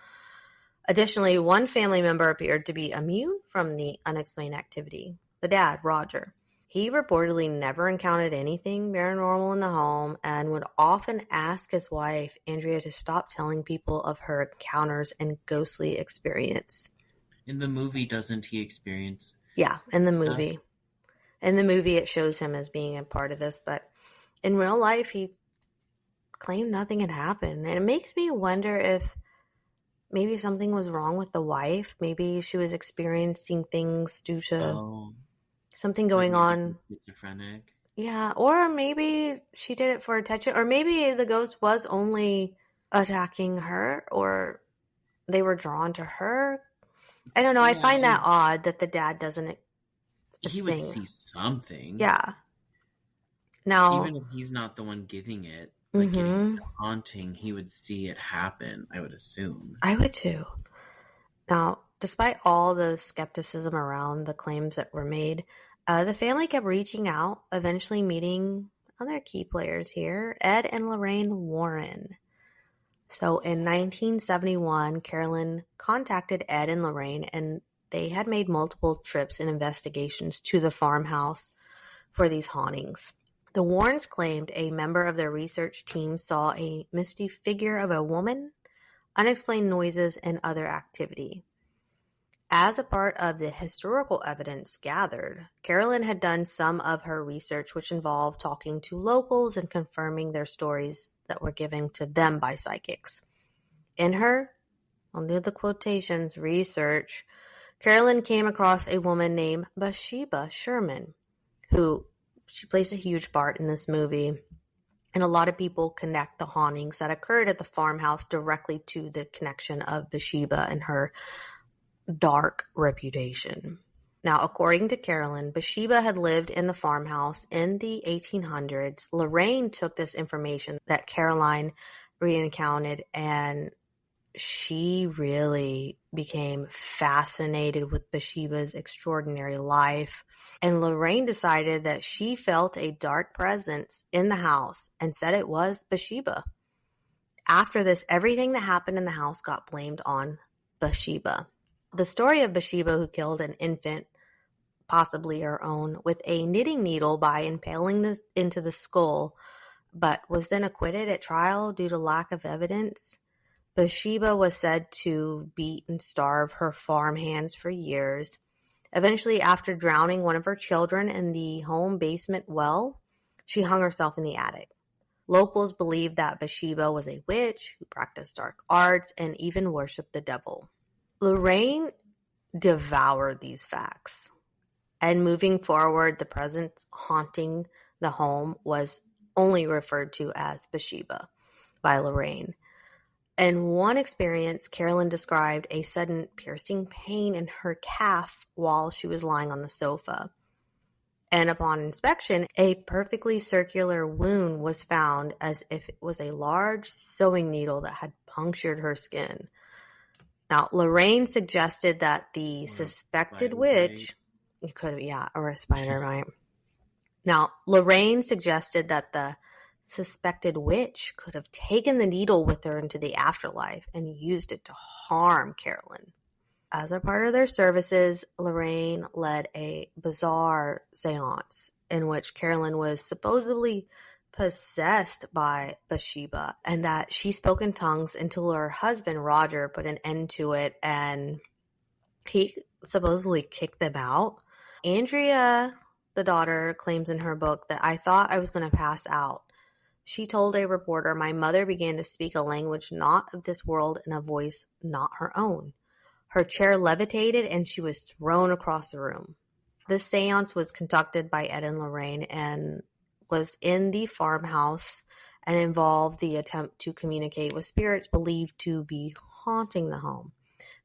additionally, one family member appeared to be immune from the unexplained activity. The dad, Roger. He reportedly never encountered anything paranormal in the home and would often ask his wife, Andrea, to stop telling people of her encounters and ghostly experience. In the movie, doesn't he experience? Yeah, in the movie. In the movie, it shows him as being a part of this, but in real life, he claimed nothing had happened. And it makes me wonder if maybe something was wrong with the wife. Maybe she was experiencing things due to something going on. Schizophrenic. Yeah, or maybe she did it for attention. Or maybe the ghost was only attacking her, or they were drawn to her. I don't know. I find that odd that the dad doesn't He would see something. Yeah. Now, even if he's not the one getting it, like getting the haunting, he would see it happen, I would assume. I would too. Now, despite all the skepticism around the claims that were made, the family kept reaching out, eventually meeting other key players here, Ed and Lorraine Warren. So in 1971, Carolyn contacted Ed and Lorraine, and they had made multiple trips and investigations to the farmhouse for these hauntings. The Warrens claimed a member of their research team saw a misty figure of a woman, unexplained noises, and other activity. As a part of the historical evidence gathered, Carolyn had done some of her research, which involved talking to locals and confirming their stories that were given to them by psychics. In her, I'll do the quotations, research, Carolyn came across a woman named Bathsheba Sherman, who she plays a huge part in this movie. And a lot of people connect the hauntings that occurred at the farmhouse directly to the connection of Bathsheba and her dark reputation. Now, according to Carolyn, Bathsheba had lived in the farmhouse in the 1800s. Lorraine took this information that Caroline recounted, and she really became fascinated with Bathsheba's extraordinary life. And Lorraine decided that she felt a dark presence in the house and said it was Bathsheba. After this, everything that happened in the house got blamed on Bathsheba. The story of Bathsheba, who killed an infant, possibly her own, with a knitting needle by impaling this into the skull, but was then acquitted at trial due to lack of evidence. Bathsheba was said to beat and starve her farm hands for years. Eventually, after drowning one of her children in the home basement well, she hung herself in the attic. Locals believed that Bathsheba was a witch who practiced dark arts and even worshipped the devil. Lorraine devoured these facts. And moving forward, the presence haunting the home was only referred to as Bathsheba by Lorraine. In one experience, Carolyn described a sudden piercing pain in her calf while she was lying on the sofa. And upon inspection, a perfectly circular wound was found as if it was a large sewing needle that had punctured her skin. Now, Lorraine suggested that the suspected witch... You could, or a spider mite. Now, Lorraine suggested that the suspected witch could have taken the needle with her into the afterlife and used it to harm Carolyn. As a part of their services, Lorraine led a bizarre seance in which Carolyn was supposedly possessed by Bathsheba and that she spoke in tongues until her husband, Roger, put an end to it and he supposedly kicked them out. Andrea, the daughter, claims in her book that I thought I was going to pass out She told a reporter, "My mother began to speak a language not of this world and a voice not her own. Her chair levitated and she was thrown across the room." This seance was conducted by Ed and Lorraine and was in the farmhouse and involved the attempt to communicate with spirits believed to be haunting the home.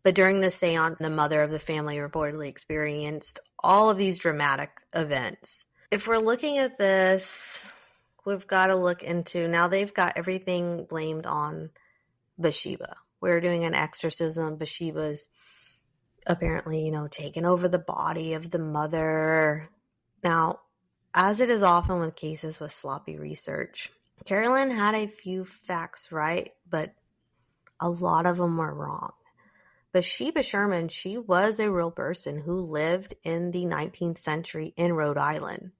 But during the seance, the mother of the family reportedly experienced all of these dramatic events. If we're looking at this, we've got to look into, now they've got everything blamed on Bathsheba. We're doing an exorcism. Bathsheba's apparently, taken over the body of the mother. Now, as it is often with cases with sloppy research, Carolyn had a few facts right, but a lot of them were wrong. Bathsheba Sherman, she was a real person who lived in the 19th century in Rhode Island.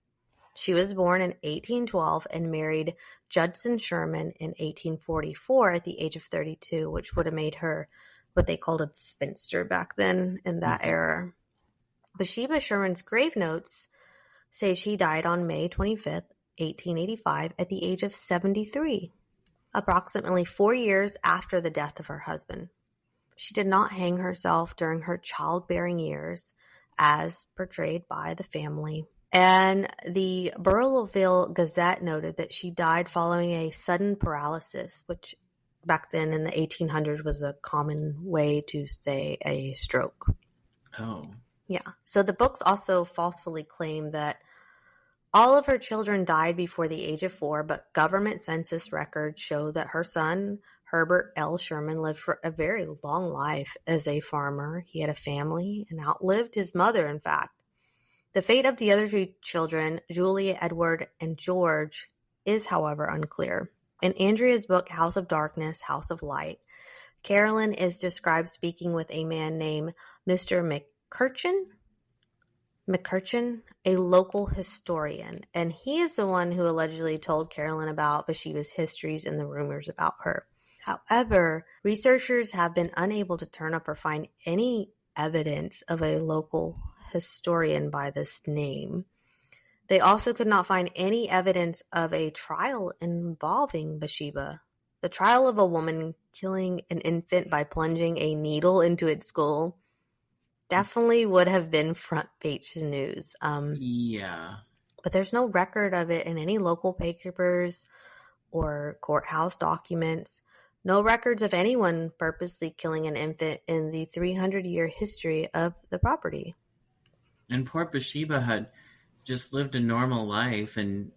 She was born in 1812 and married Judson Sherman in 1844 at the age of 32, which would have made her what they called a spinster back then in that era. Bathsheba Sherman's grave notes say she died on May 25th, 1885 at the age of 73, approximately 4 years after the death of her husband. She did not hang herself during her childbearing years, as portrayed by the family. And the Burrillville Gazette noted that she died following a sudden paralysis, which back then in the 1800s was a common way to say a stroke. Oh. Yeah. So the books also falsely claim that all of her children died before the age of 4, but government census records show that her son, Herbert L. Sherman, lived for a very long life as a farmer. He had a family and outlived his mother, in fact. The fate of the other 2 children, Julia, Edward, and George, is, however, unclear. In Andrea's book, House of Darkness, House of Light, Carolyn is described speaking with a man named Mr. McCurchin, a local historian, and he is the one who allegedly told Carolyn about Bathsheba's histories and the rumors about her. However, researchers have been unable to turn up or find any evidence of a local historian by this name. They also could not find any evidence of a trial involving Bathsheba. The trial of a woman killing an infant by plunging a needle into its skull definitely would have been front page news. Yeah. But there's no record of it in any local papers or courthouse documents. No records of anyone purposely killing an infant in the 300-year history of the property. And poor Bathsheba had just lived a normal life and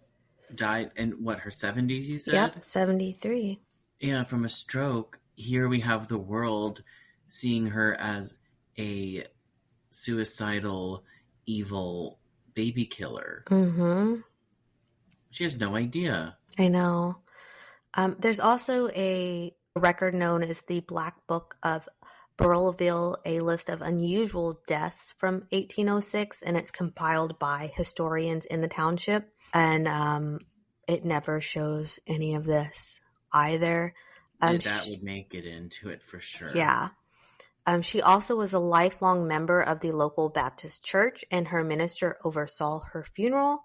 died in, her 70s, you said? Yep, 73. Yeah, from a stroke. Here we have the world seeing her as a suicidal, evil baby killer. Mm-hmm. She has no idea. I know. There's also a record known as the Black Book of Burrillville, a list of unusual deaths from 1806, and it's compiled by historians in the township, and it never shows any of this either. That would make it into it for sure. Yeah. She also was a lifelong member of the local Baptist church, and her minister oversaw her funeral.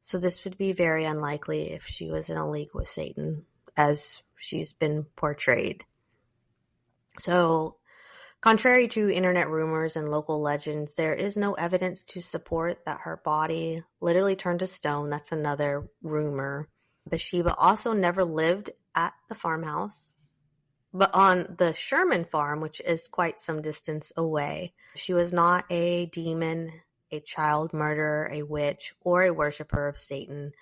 So this would be very unlikely if she was in a league with Satan, as she's been portrayed. So, contrary to internet rumors and local legends, there is no evidence to support that her body literally turned to stone. That's another rumor. Bathsheba also never lived at the farmhouse, but on the Sherman farm, which is quite some distance away. She was not a demon, a child murderer, a witch, or a worshiper of Satan.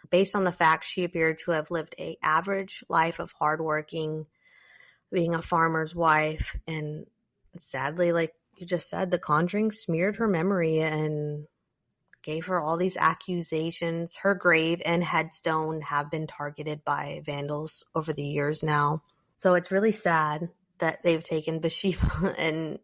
Based on the fact she appeared to have lived an average life of hardworking, being a farmer's wife, and sadly, like you just said, The Conjuring smeared her memory and gave her all these accusations. Her grave and headstone have been targeted by vandals over the years now. So it's really sad that they've taken Bathsheba and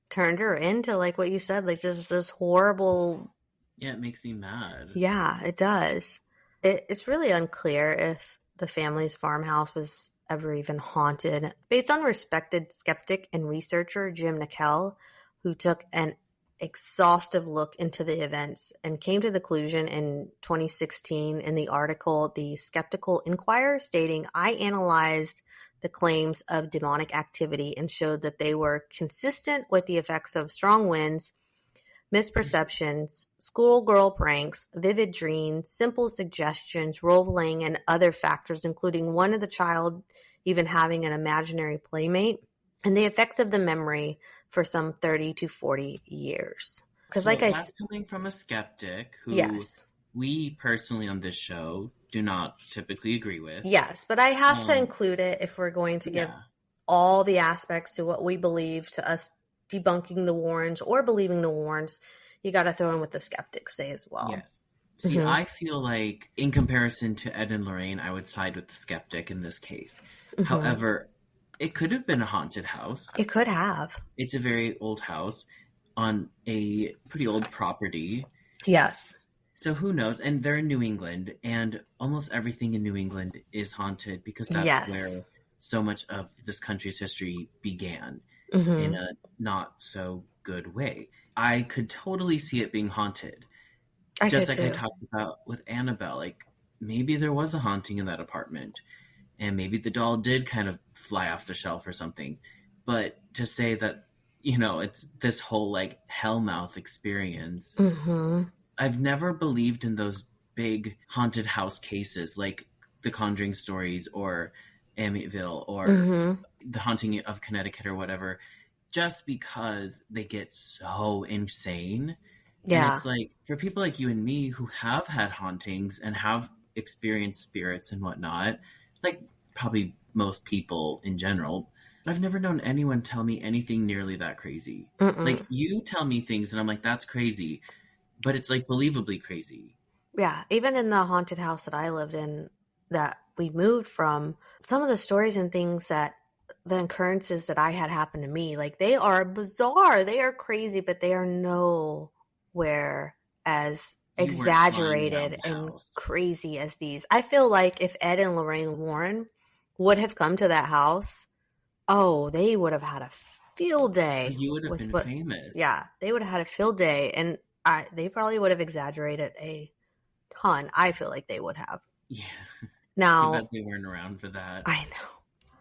turned her into, like what you said, like just this horrible... Yeah, it makes me mad. Yeah, it does. It's really unclear if the family's farmhouse was ever even haunted. Based on respected skeptic and researcher Jim Nickel, who took a exhaustive look into the events and came to the conclusion in 2016 in the article The Skeptical Inquirer, stating, "I analyzed the claims of demonic activity and showed that they were consistent with the effects of strong winds, misperceptions, schoolgirl pranks, vivid dreams, simple suggestions, role-playing, and other factors, including one of the child even having an imaginary playmate, and the effects of the memory for some 30 to 40 years." Because that's coming from a skeptic who yes. we personally on this show do not typically agree with. Yes, but I have to include it if we're going to give all the aspects to what we believe, to us debunking the Warrens or believing the Warrens. You got to throw in what the skeptics say as well. Yes. See, I feel like in comparison to Ed and Lorraine, I would side with the skeptic in this case. However, it could have been a haunted house. It could have. It's a very old house on a pretty old property. Yes. So who knows? And they're in New England, and almost everything in New England is haunted because that's where so much of this country's history began in a not so good way. I could totally see it being haunted. Just like I talked about with Annabelle, like maybe there was a haunting in that apartment. And maybe the doll did kind of fly off the shelf or something. But to say that, it's this whole like Hellmouth experience. I've never believed in those big haunted house cases like the Conjuring stories or Amityville or the Haunting of Connecticut or whatever, just because they get so insane. Yeah. And it's like for people like you and me who have had hauntings and have experienced spirits and whatnot, like probably most people in general, I've never known anyone tell me anything nearly that crazy. Like you tell me things and I'm like, that's crazy, but it's like believably crazy. Yeah. Even in the haunted house that I lived in that we moved from, some of the stories and things that the occurrences that I had happen to me, like they are bizarre. They are crazy, but they are nowhere as exaggerated and crazy as these. I feel like if Ed and Lorraine Warren would have come to that house, they would have had a field day. You would have been famous. Yeah, they would have had a field day, and they probably would have exaggerated a ton. I feel like they would have. Yeah. Now, I bet they weren't around for that. I know.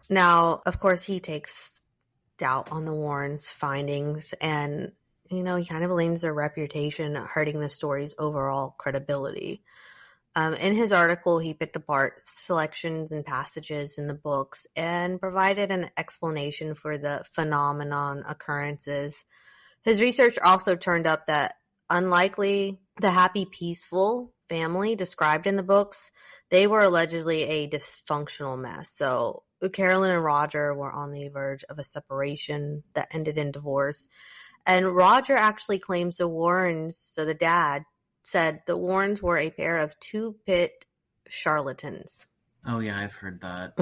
Now, of course, he takes doubt on the Warrens' findings, and he kind of blames their reputation, hurting the story's overall credibility. In his article, he picked apart selections and passages in the books and provided an explanation for the phenomenon occurrences. His research also turned up that, unlikely the happy, peaceful family described in the books, they were allegedly a dysfunctional mess. So Carolyn and Roger were on the verge of a separation that ended in divorce. And Roger actually claims the Warrens, so the dad, said the Warrens were a pair of two-bit charlatans. Oh, yeah, I've heard that.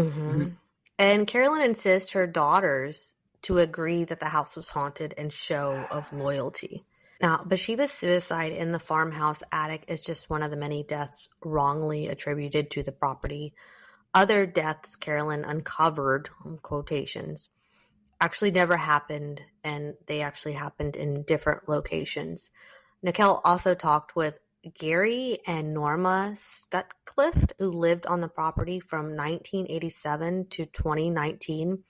And Carolyn insists her daughters to agree that the house was haunted and show of loyalty. Now, Bathsheba's suicide in the farmhouse attic is just one of the many deaths wrongly attributed to the property. Other deaths Carolyn uncovered, in quotations, actually never happened, and they actually happened in different locations. Nicole also talked with Gary and Norma Sutcliffe, who lived on the property from 1987 to 2019,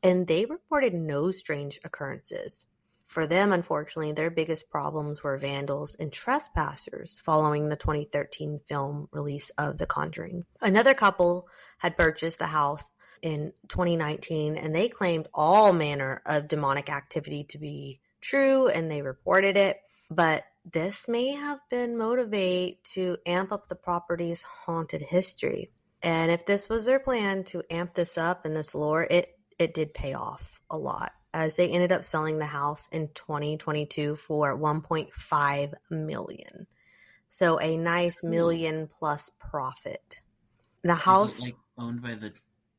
and they reported no strange occurrences. For them, unfortunately, their biggest problems were vandals and trespassers following the 2013 film release of The Conjuring. Another couple had purchased the house in 2019, and they claimed all manner of demonic activity to be true, and they reported it. But this may have been motivated to amp up the property's haunted history. And if this was their plan to amp this up and this lore, it did pay off a lot, as they ended up selling the house in 2022 for $1.5 million. So a nice $1 million plus profit. The house... Is it owned by the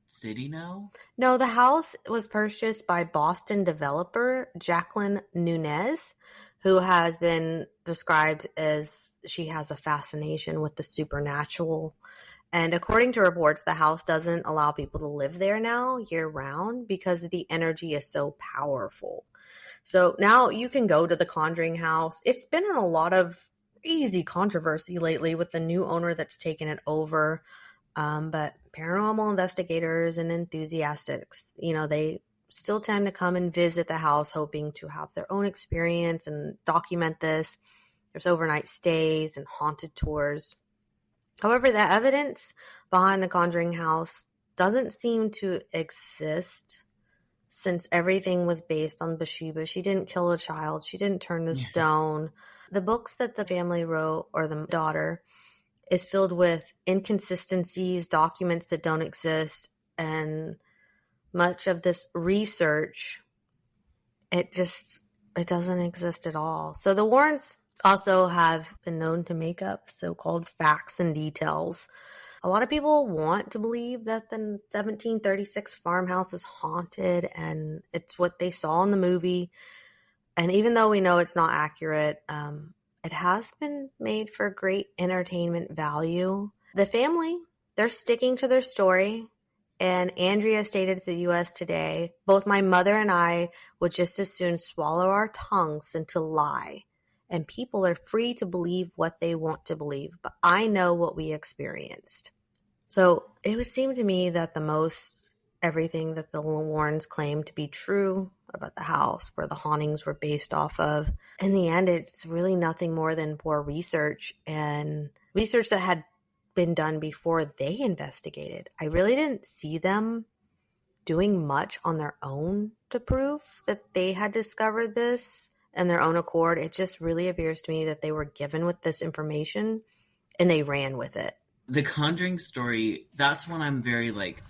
city now? No, the house was purchased by Boston developer Jacqueline Nunez, who has been described as she has a fascination with the supernatural. And according to reports, the house doesn't allow people to live there now year round because the energy is so powerful. So now you can go to the Conjuring house. It's been in a lot of crazy controversy lately with the new owner that's taken it over. But paranormal investigators and enthusiasts, they still tend to come and visit the house hoping to have their own experience and document this. There's overnight stays and haunted tours. However, the evidence behind the Conjuring house doesn't seem to exist since everything was based on Bathsheba. She didn't kill a child. She didn't turn to stone. The books that the family wrote, or the daughter, is filled with inconsistencies, documents that don't exist, and much of this research, it doesn't exist at all. So the Warrens also have been known to make up so-called facts and details. A lot of people want to believe that the 1736 farmhouse is haunted, and it's what they saw in the movie. And even though we know it's not accurate, it has been made for great entertainment value. The family, they're sticking to their story. And Andrea stated to the U.S. Today, both my mother and I would just as soon swallow our tongues than to lie. And people are free to believe what they want to believe. But I know what we experienced. So it would seem to me that everything that the Warrens claim to be true about the house, where the hauntings were based off of, in the end, it's really nothing more than poor research, and research that had been done before they investigated. I really didn't see them doing much on their own to prove that they had discovered this in their own accord. It just really appears to me that they were given with this information and they ran with it. The Conjuring story, that's when I'm very like,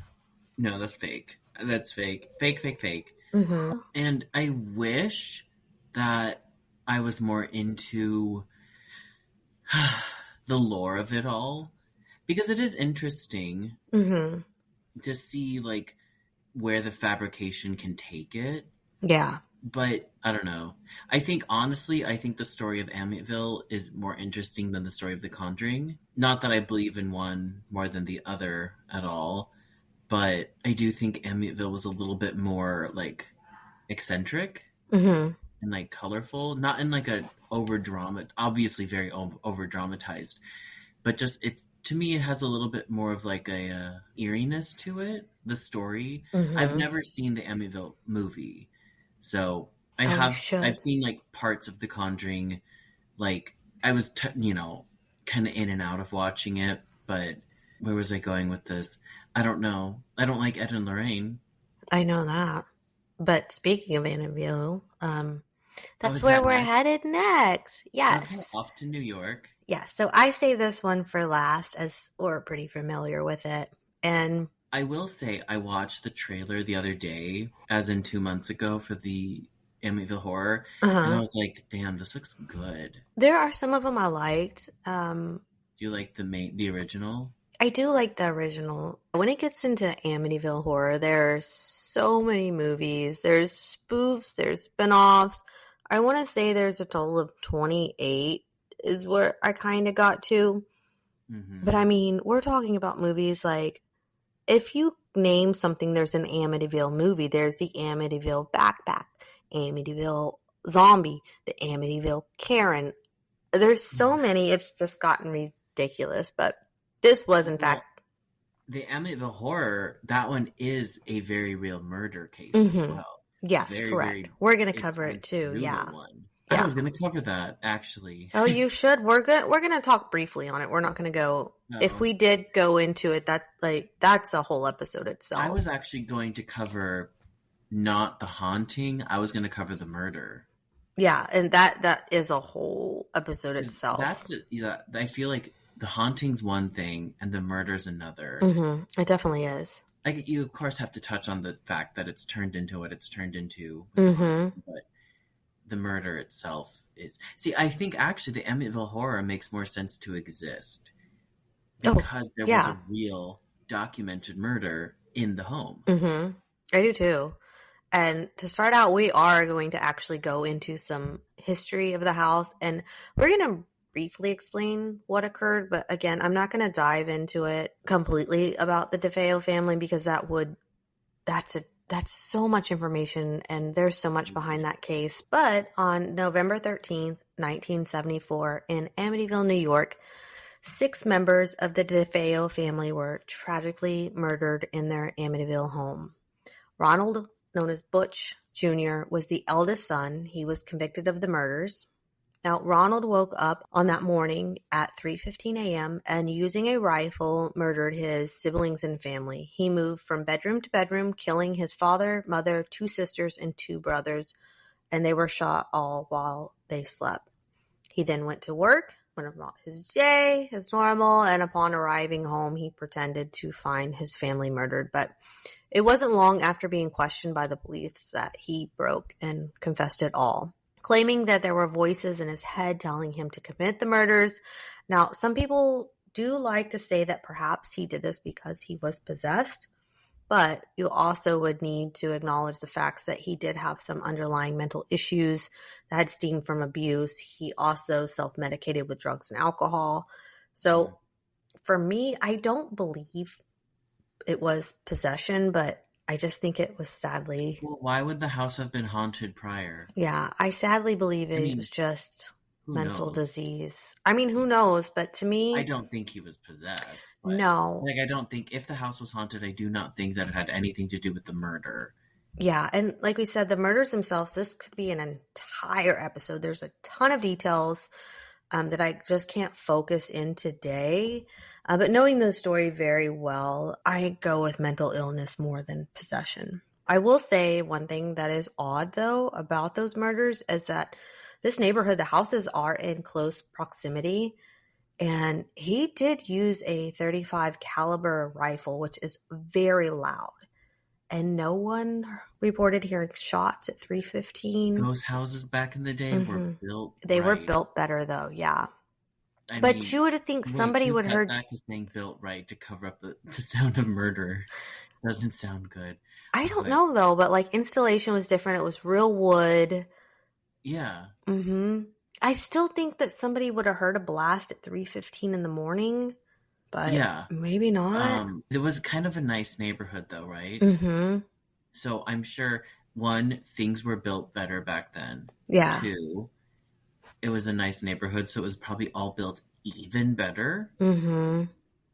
no, that's fake. That's fake. Fake, fake, fake. Mm-hmm. And I wish that I was more into the lore of it all, because it is interesting to see like where the fabrication can take it. Yeah. But I don't know. I think the story of Amityville is more interesting than the story of The Conjuring. Not that I believe in one more than the other at all, but I do think Amityville was a little bit more like eccentric and like colorful, not in like a obviously very over dramatized, but just to me it has a little bit more of like a eeriness to it. The story. I've never seen the Amityville movie. So I've seen like parts of The Conjuring, like I was, kind of in and out of watching it, but where was I going with this? I don't know. I don't like Ed and Lorraine. I know that. But speaking of Amityville, that's where we're headed next. Yes. Okay, off to New York. Yeah. So I saved this one for last, as we're pretty familiar with it. And I will say I watched the trailer the other day, as in 2 months ago, for the Amityville Horror, and I was like, damn, this looks good. There are some of them I liked. Do you like the original? I do like the original. When it gets into Amityville Horror, there's so many movies. There's spoofs, there's spin-offs. I want to say there's a total of 28 is where I kind of got to. But I mean, we're talking about movies like, if you name something, there's an Amityville movie. There's the Amityville Backpack, Amityville Zombie, the Amityville Karen. There's so many, it's just gotten ridiculous. But this was, in fact... The Amityville Horror, that one is a very real murder case as well. Yes, very, correct. We're going to cover it too, yeah. I was going to cover that, actually. Oh, you should. We're going to talk briefly on it. We're not going to go... No. If we did go into it, that's a whole episode itself. I was actually going to cover not the haunting. I was going to cover the murder. Yeah, and that is a whole episode itself. I feel like the haunting's one thing and the murder's another. It definitely is. You, of course, have to touch on the fact that it's turned into what it's turned into. But the murder itself is... See, I think actually the Amityville Horror makes more sense to exist because there was a real documented murder in the home. I do too. And to start out, we are going to actually go into some history of the house, and we're going to briefly explain what occurred. But again, I'm not going to dive into it completely about the DeFeo family, because that's a that's so much information, and there's so much behind that case. But on November 13th, 1974, in Amityville, New York, 6 members of the DeFeo family were tragically murdered in their Amityville home. Ronald, known as Butch Jr., was the eldest son. He was convicted of the murders. Now, Ronald woke up on that morning at 3:15 a.m. and using a rifle murdered his siblings and family. He moved from bedroom to bedroom, killing his father, mother, 2 sisters, and 2 brothers, and they were shot all while they slept. He then went to work, went about his day as normal, and upon arriving home, he pretended to find his family murdered. But it wasn't long after being questioned by the police that he broke and confessed it all, claiming that there were voices in his head telling him to commit the murders. Now, some people do like to say that perhaps he did this because he was possessed, but you also would need to acknowledge the facts that he did have some underlying mental issues that had stemmed from abuse. He also self-medicated with drugs and alcohol. So for me, I don't believe it was possession, but I just think it was sadly... Well, why would the house have been haunted prior? Yeah, I sadly believe it was just mental disease. I mean, who knows? But to me... I don't think he was possessed. No. Like, I don't think... If the house was haunted, I do not think that it had anything to do with the murder. Yeah, and like we said, the murders themselves, this could be an entire episode. There's a ton of details that I just can't focus in today. But knowing the story very well, I go with mental illness more than possession. I will say one thing that is odd, though, about those murders is that this neighborhood, the houses are in close proximity. And he did use a .35 caliber rifle, which is very loud. And no one reported hearing shots at 3:15. Those houses back in the day were built They were built better, though, yeah. But you would think somebody would heard... That is saying built right to cover up the sound of murder. Doesn't sound good. I don't know, though, but like installation was different. It was real wood. Yeah. I still think that somebody would have heard a blast at 3:15 in the morning. But yeah, maybe not. It was kind of a nice neighborhood, though, right? So I'm sure, 1, things were built better back then. Yeah. 2, it was a nice neighborhood, so it was probably all built even better.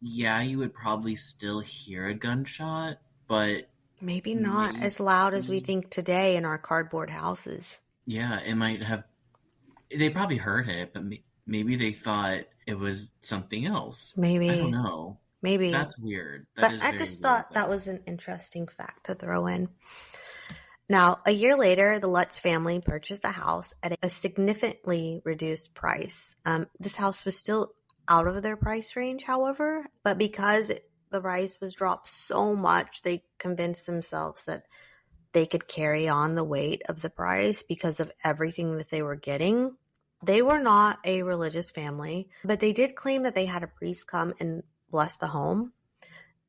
Yeah, you would probably still hear a gunshot, but... Maybe not as loud as we think today in our cardboard houses. Yeah, it might have... They probably heard it, but maybe they thought it was something else. Maybe. I don't know. Maybe. That's weird. But I just thought that was an interesting fact to throw in. Now, a year later, the Lutz family purchased the house at a significantly reduced price. This house was still out of their price range, however, but because the price was dropped so much, they convinced themselves that they could carry on the weight of the price because of everything that they were getting. They were not a religious family, but they did claim that they had a priest come and bless the home.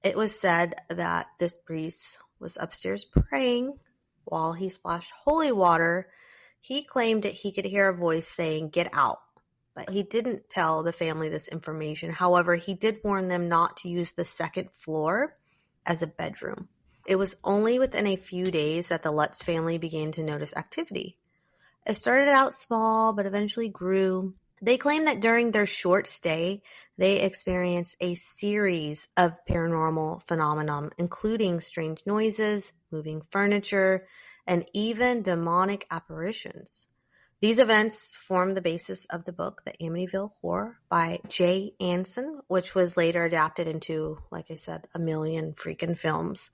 It was said that this priest was upstairs praying while he splashed holy water. He claimed that he could hear a voice saying, "Get out." But he didn't tell the family this information. However, he did warn them not to use the second floor as a bedroom. It was only within a few days that the Lutz family began to notice activity. It started out small, but eventually grew. They claim that during their short stay, they experienced a series of paranormal phenomena, including strange noises, moving furniture, and even demonic apparitions. These events formed the basis of the book, The Amityville Horror by Jay Anson, which was later adapted into, like I said, a million freaking films.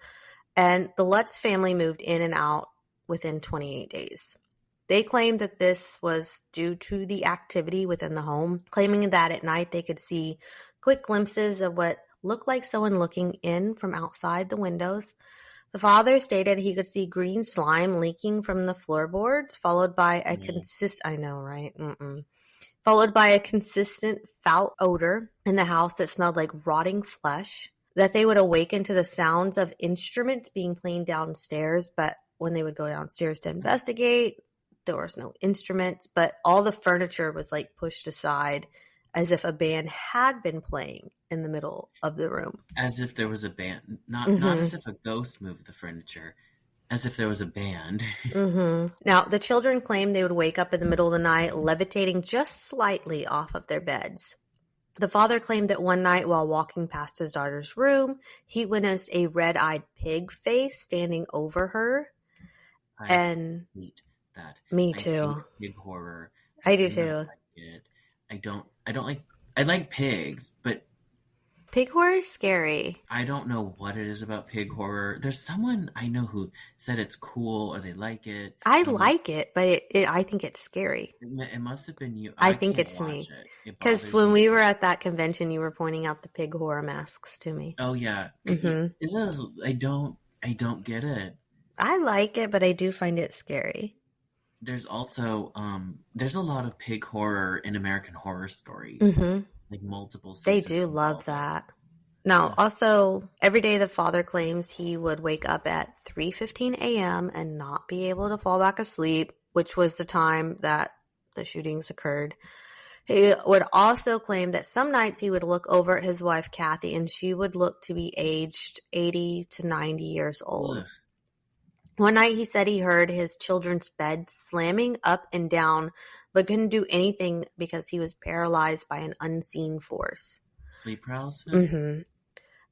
And the Lutz family moved in and out within 28 days. They claimed that this was due to the activity within the home, claiming that at night they could see quick glimpses of what looked like someone looking in from outside the windows. The father stated he could see green slime leaking from the floorboards, followed by a followed by a consistent foul odor in the house that smelled like rotting flesh, that they would awaken to the sounds of instruments being played downstairs, but when they would go downstairs to investigate, there was no instruments, but all the furniture was like pushed aside as if a band had been playing in the middle of the room. As if there was a band, not as if a ghost moved the furniture. As if there was a band. Now, the children claimed they would wake up in the middle of the night, levitating just slightly off of their beds. The father claimed that one night while walking past his daughter's room, he witnessed a red-eyed pig face standing over her. I And hate that. me I too. hate pig horror. I do Never too. liked it. I don't like, I like pigs, but Pig horror is scary. I don't know what it is about pig horror. There's someone I know who said it's cool or they like it. I like it, but I think it's scary. It must have been you. I think can't it's watch me. it. Because when we were at that convention, you were pointing out the pig horror masks to me. Oh yeah. I don't get it. I like it, but I do find it scary. There's also there's a lot of pig horror in American Horror Story. Like multiple They seasons. do love that. Now, also, every day the father claims he would wake up at 3:15 a.m. and not be able to fall back asleep, which was the time that the shootings occurred. He would also claim that some nights he would look over at his wife, Kathy, and she would look to be aged 80 to 90 years old. Ugh. One night he said he heard his children's bed slamming up and down, but couldn't do anything because he was paralyzed by an unseen force. Sleep paralysis?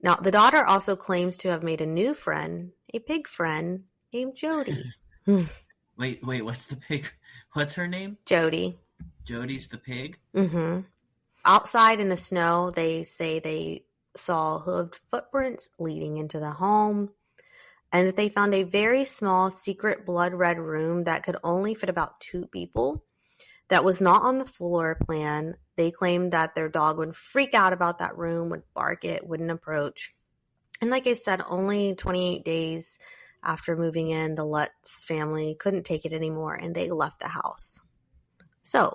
Now, the daughter also claims to have made a new friend, a pig friend, named Jody. Wait, what's the pig? What's her name? Jody. Jody's the pig? Outside in the snow, they say they saw hooved footprints leading into the home, and that they found a very small, secret blood red room that could only fit about 2 people. That was not on the floor plan. They claimed that their dog would freak out about that room, would bark it, wouldn't approach. And like I said, only 28 days after moving in, the Lutz family couldn't take it anymore and they left the house. So,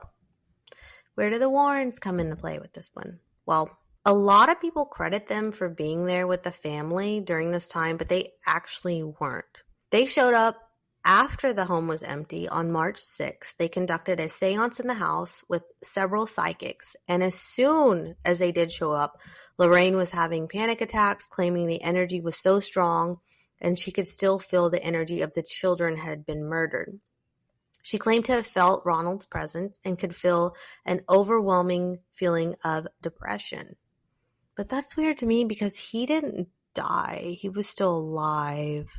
where do the Warrens come into play with this one? Well, a lot of people credit them for being there with the family during this time, but they actually weren't. They showed up after the home was empty on March 6th. They conducted a seance in the house with several psychics, and as soon as they did show up, Lorraine was having panic attacks, claiming the energy was so strong and she could still feel the energy of the children had been murdered. She claimed to have felt Ronald's presence and could feel an overwhelming feeling of depression. But that's weird to me because he didn't die. He was still alive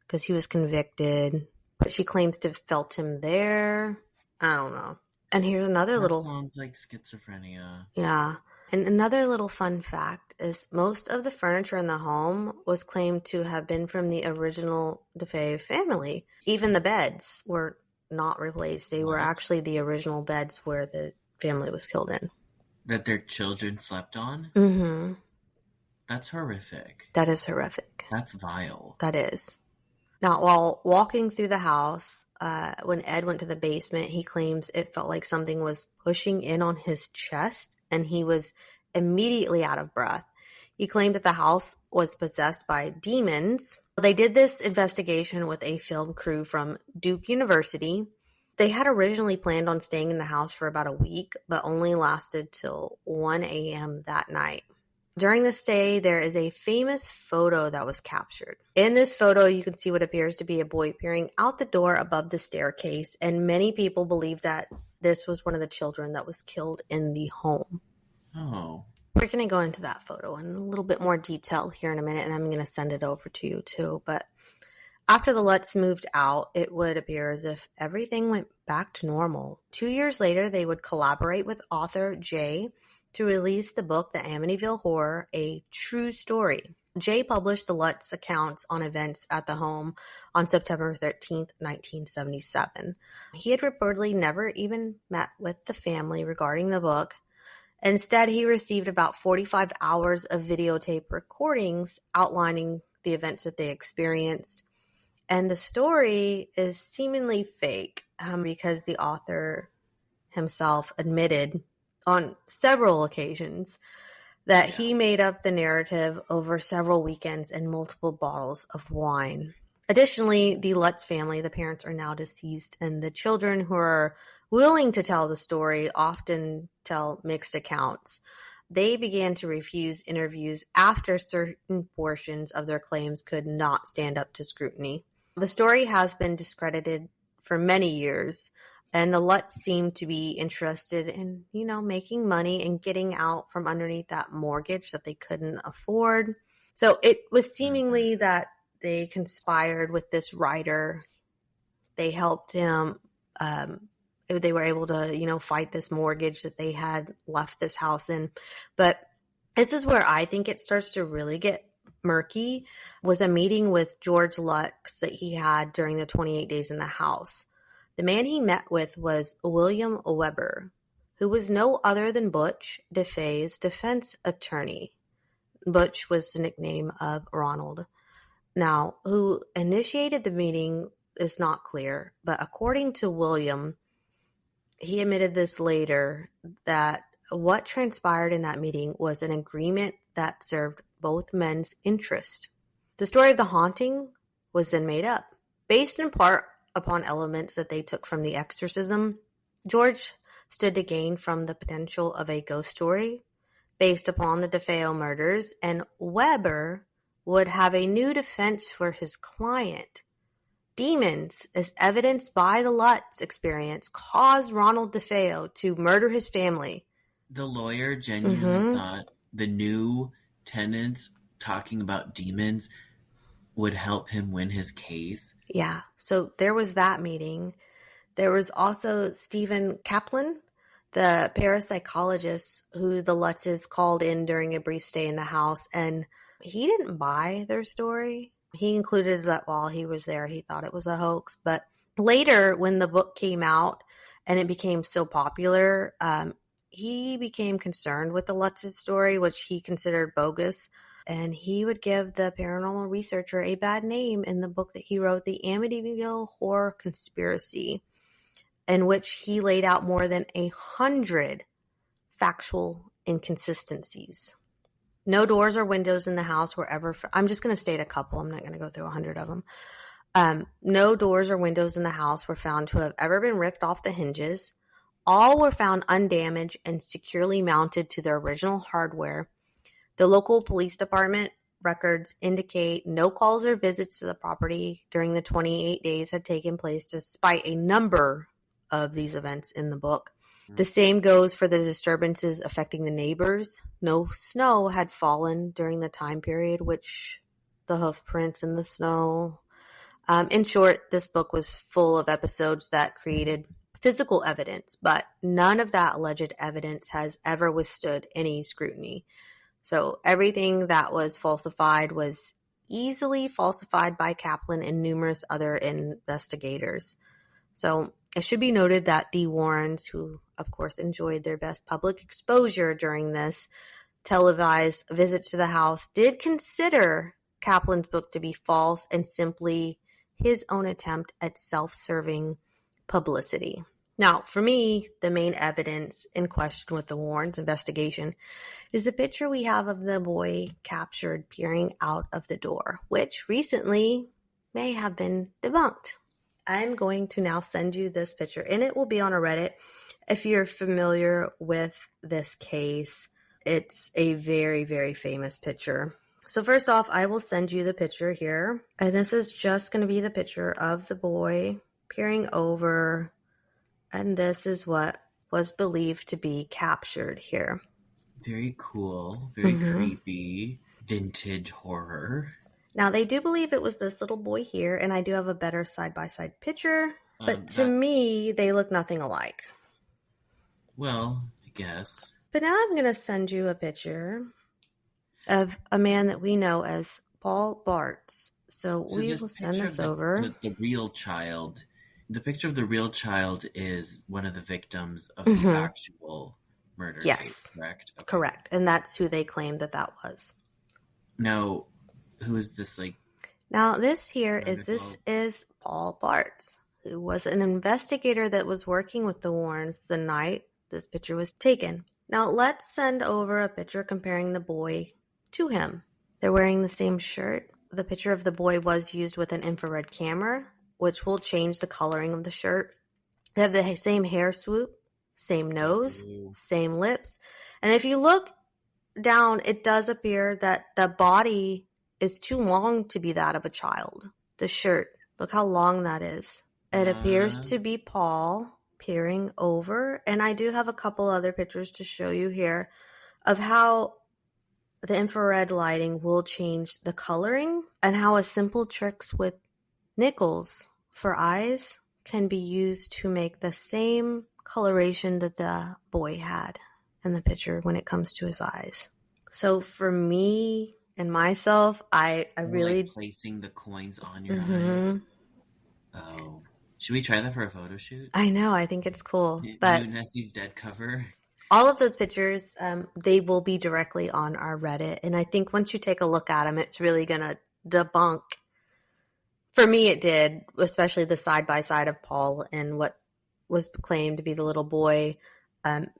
because he was convicted. But she claims to have felt him there. I don't know. And here's another That sounds like schizophrenia. Yeah. And another little fun fact is most of the furniture in the home was claimed to have been from the original DeFay family. Even the beds were not replaced. They were actually the original beds where the family was killed in. That their children slept on? That's horrific. That is horrific. That's vile. That is. Now, while walking through the house, when Ed went to the basement, he claims it felt like something was pushing in on his chest, and he was immediately out of breath. He claimed that the house was possessed by demons. They did this investigation with a film crew from Duke University. They had originally planned on staying in the house for about a week, but only lasted till 1 a.m. that night. During the stay, there is a famous photo that was captured. In this photo, you can see what appears to be a boy peering out the door above the staircase, and many people believe that this was one of the children that was killed in the home. Oh. We're going to go into that photo in a little bit more detail here in a minute, and I'm going to send it over to you too. But after the Lutz moved out, it would appear as if everything went back to normal. 2 years later, they would collaborate with author Jay to release the book The Amityville Horror, a true story. Jay published the Lutz accounts on events at the home on September 13th, 1977. He had reportedly never even met with the family regarding the book. Instead, he received about 45 hours of videotape recordings outlining the events that they experienced. And the story is seemingly fake because the author himself admitted on several occasions that he made up the narrative over several weekends and multiple bottles of wine. Additionally, the Lutz family, the parents are now deceased, and the children who are willing to tell the story often tell mixed accounts. They began to refuse interviews after certain portions of their claims could not stand up to scrutiny. The story has been discredited for many years, and the Lutz seemed to be interested in, making money and getting out from underneath that mortgage that they couldn't afford. So it was seemingly that they conspired with this writer. They helped him. They were able to, fight this mortgage that they had left this house in. But this is where I think it starts to really get murky, was a meeting with George Lutz that he had during the 28 days in the house. The man he met with was William Weber, who was no other than Butch DeFay's defense attorney. Butch was the nickname of Ronald. Now, who initiated the meeting is not clear, but according to William, he admitted this later, that what transpired in that meeting was an agreement that served both men's interest. The story of the haunting was then made up, based in part upon elements that they took from the exorcism. George stood to gain from the potential of a ghost story based upon the DeFeo murders, and Weber would have a new defense for his client. Demons, as evidenced by the Lutz experience, caused Ronald DeFeo to murder his family. The lawyer genuinely thought the new tenants talking about demons would help him win his case. Yeah, so there was that meeting. There was also Stephen Kaplan, the parapsychologist who the Lutzes called in during a brief stay in the house, and he didn't buy their story. He included that while he was there, he thought it was a hoax. But later, when the book came out and it became so popular, he became concerned with the Lutz's story, which he considered bogus. And he would give the paranormal researcher a bad name in the book that he wrote, The Amityville Horror Conspiracy, in which he laid out more than 100 factual inconsistencies. No doors or windows in the house were ever... I'm just going to state a couple. I'm not going to go through 100 of them. No doors or windows in the house were found to have ever been ripped off the hinges. All were found undamaged and securely mounted to their original hardware. The local police department records indicate no calls or visits to the property during the 28 days had taken place, despite a number of these events in the book. The same goes for the disturbances affecting the neighbors. No snow had fallen during the time period, which the hoof prints in the snow. In short, this book was full of episodes that created physical evidence, but none of that alleged evidence has ever withstood any scrutiny. So everything that was falsified was easily falsified by Kaplan and numerous other investigators. So it should be noted that the Warrens, who of course enjoyed their best public exposure during this televised visit to the house, did consider Kaplan's book to be false and simply his own attempt at self-serving publicity. Now, for me, the main evidence in question with the Warrens' investigation is the picture we have of the boy captured peering out of the door, which recently may have been debunked. I'm going to now send you this picture, and it will be on a Reddit. If you're familiar with this case, it's a very, very famous picture. So first off, I will send you the picture here, and this is just going to be the picture of the boy peering over, and this is what was believed to be captured here. Very cool, very creepy, vintage horror. Now, they do believe it was this little boy here, and I do have a better side-by-side picture, but to me, they look nothing alike. Well, I guess. But now I'm going to send you a picture of a man that we know as Paul Bartz. So we will send this over. The real child. The picture of the real child is one of the victims of the actual murder case, correct? Okay. Correct. And that's who they claimed that was. Now, who is this, Now, this is Paul Bartz, who was an investigator that was working with the Warrens the night this picture was taken. Now, let's send over a picture comparing the boy to him. They're wearing the same shirt. The picture of the boy was used with an infrared camera, which will change the coloring of the shirt. They have the same hair swoop, same nose, same lips. And if you look down, it does appear that the body is too long to be that of a child. The shirt Look how long that is. It appears to be Paul peering over. And I do have a couple other pictures to show you here of how the infrared lighting will change the coloring and how a simple tricks with nickels for eyes can be used to make the same coloration that the boy had in the picture when it comes to his eyes. So for me and myself, I really like placing the coins on your eyes. Oh, should we try that for a photo shoot? I know, I think it's cool. But New Nessie's dead cover. All of those pictures, they will be directly on our Reddit. And I think once you take a look at them, it's really going to debunk. For me, it did, especially the side-by-side of Paul and what was claimed to be the little boy.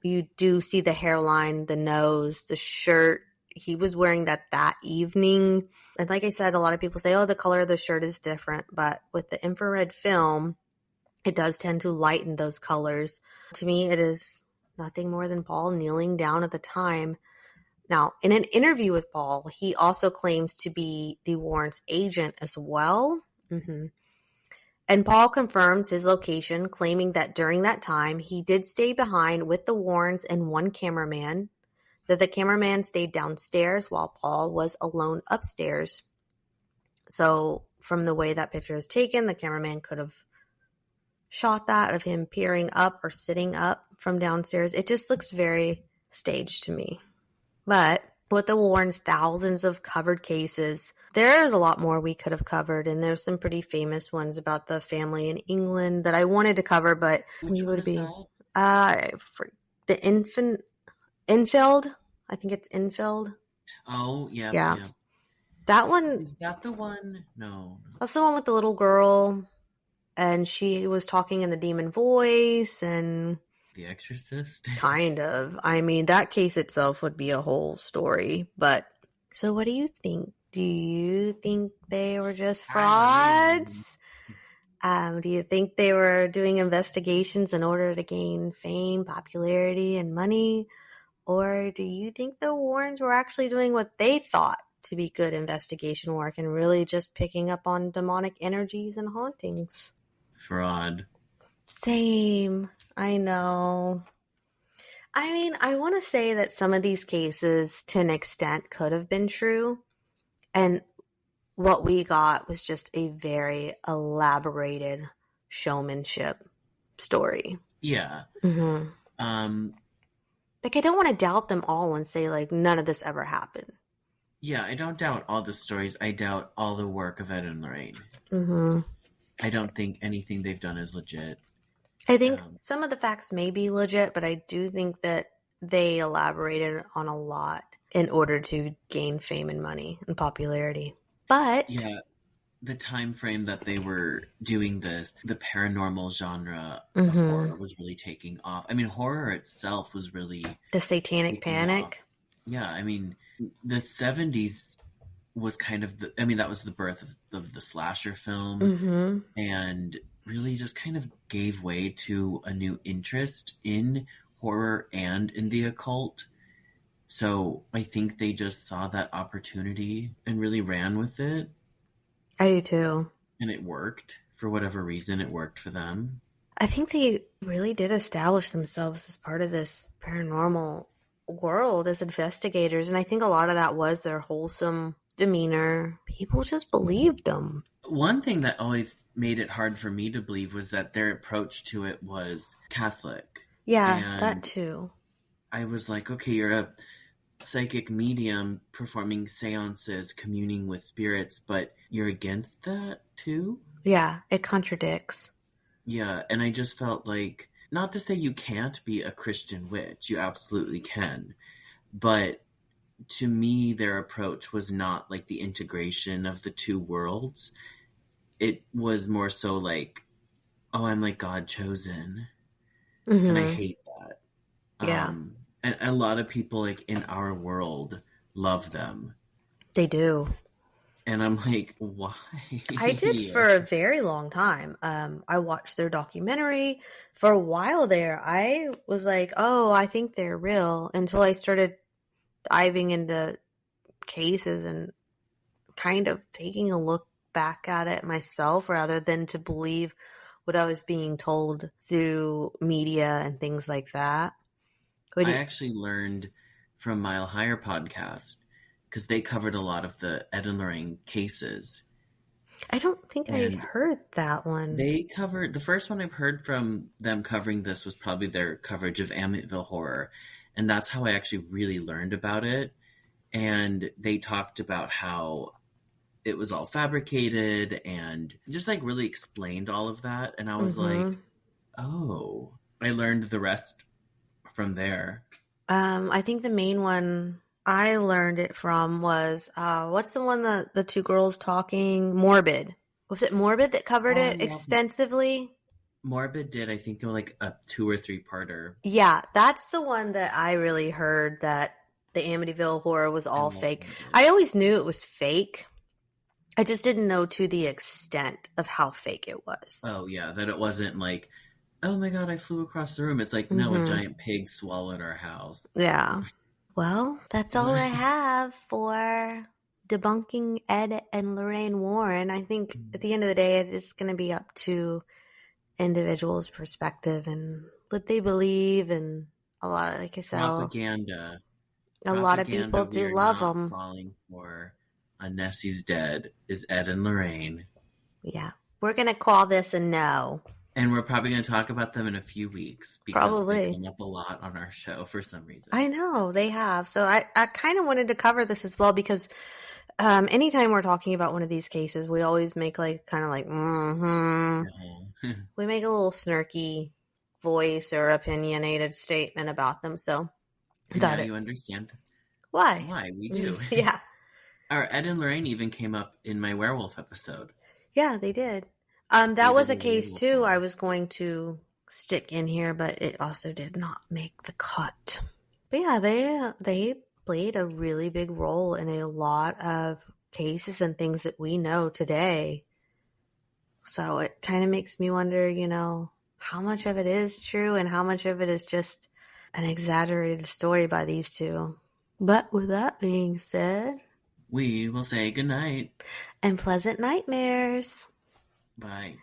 You do see the hairline, the nose, the shirt. He was wearing that evening. And like I said, a lot of people say, oh, the color of the shirt is different. But with the infrared film, it does tend to lighten those colors. To me, it is nothing more than Paul kneeling down at the time. Now, in an interview with Paul, he also claims to be the Warrens' agent as well. And Paul confirms his location, claiming that during that time, he did stay behind with the Warrens and one cameraman, that the cameraman stayed downstairs while Paul was alone upstairs. So from the way that picture is taken, the cameraman could have shot that of him peering up or sitting up from downstairs. It just looks very staged to me. But with the Warrens' thousands of covered cases, there's a lot more we could have covered, and there's some pretty famous ones about the family in England that I wanted to cover, but Which we would be for the Infield. I think it's Infield. Oh, yeah. Yeah. That one. Is that the one? No. That's the one with the little girl, and she was talking in the demon voice, and The Exorcist? kind of. I mean, that case itself would be a whole story, but so what do you think? Do you think they were just frauds? Do you think they were doing investigations in order to gain fame, popularity, and money? Or do you think the Warrens were actually doing what they thought to be good investigation work and really just picking up on demonic energies and hauntings? Fraud. Same. I know. I mean, I want to say that some of these cases, to an extent, could have been true. And what we got was just a very elaborated showmanship story. Yeah. Like, I don't want to doubt them all and say, like, none of this ever happened. Yeah, I don't doubt all the stories. I doubt all the work of Ed and Lorraine. I don't think anything they've done is legit. I think some of the facts may be legit, but I do think that they elaborated on a lot in order to gain fame and money and popularity. But yeah, the time frame that they were doing this, the paranormal genre of horror was really taking off. I mean, horror itself was really the satanic panic. Off. Yeah, I mean, the 70s was kind of that was the birth of the slasher film, and really just kind of gave way to a new interest in horror and in the occult. So I think they just saw that opportunity and really ran with it. I do too. And it worked. For whatever reason, it worked for them. I think they really did establish themselves as part of this paranormal world as investigators. And I think a lot of that was their wholesome demeanor. People just believed them. One thing that always made it hard for me to believe was that their approach to it was Catholic. Yeah, and that too. I was like, okay, you're a psychic medium performing seances, communing with spirits, but you're against that too? Yeah, it contradicts. Yeah, and I just felt like, not to say you can't be a Christian witch, you absolutely can, but to me, their approach was not like the integration of the two worlds. It was more so like, oh, I'm like God chosen. And I hate that. Yeah. And a lot of people like in our world love them. They do. And I'm like, why? I did for a very long time. I watched their documentary for a while there. I was like, oh, I think they're real, until I started diving into cases and kind of taking a look back at it myself rather than to believe what I was being told through media and things like that. I actually learned from Mile Higher podcast because they covered a lot of the Ed and Lorraine cases. I don't think I heard that one. They covered, the first one I've heard from them covering this was probably their coverage of Amityville Horror. And that's how I actually really learned about it. And they talked about how it was all fabricated and just like really explained all of that. And I was like, oh, I learned the rest from there. I think the main one I learned it from was, what's the one that the two girls talking? Morbid. Was it Morbid that covered it extensively? Morbid did, I think, like a 2 or 3 parter. Yeah, that's the one that I really heard that the Amityville Horror was all fake. I always knew it was fake. I just didn't know to the extent of how fake it was. Oh, yeah, that it wasn't like, oh my God, I flew across the room. It's like, no, a giant pig swallowed our house. Yeah. Well, that's all I have for debunking Ed and Lorraine Warren. I think at the end of the day, it's going to be up to individuals' perspective and what they believe, and a lot of, like I said, propaganda. A lot of people do love them. Falling for a Nessie's dead is Ed and Lorraine. Yeah, we're going to call this a no. And we're probably going to talk about them in a few weeks because they come up a lot on our show for some reason. I know, they have. So I kind of wanted to cover this as well because anytime we're talking about one of these cases, we always make like kind of like, we make a little snarky voice or opinionated statement about them. So now you understand why. Why we do. Yeah. Our Ed and Lorraine even came up in my werewolf episode. Yeah, they did. That was a case too I was going to stick in here, but it also did not make the cut. But yeah, they played a really big role in a lot of cases and things that we know today. So it kind of makes me wonder, how much of it is true and how much of it is just an exaggerated story by these two. But with that being said, we will say goodnight. And pleasant nightmares. Bye.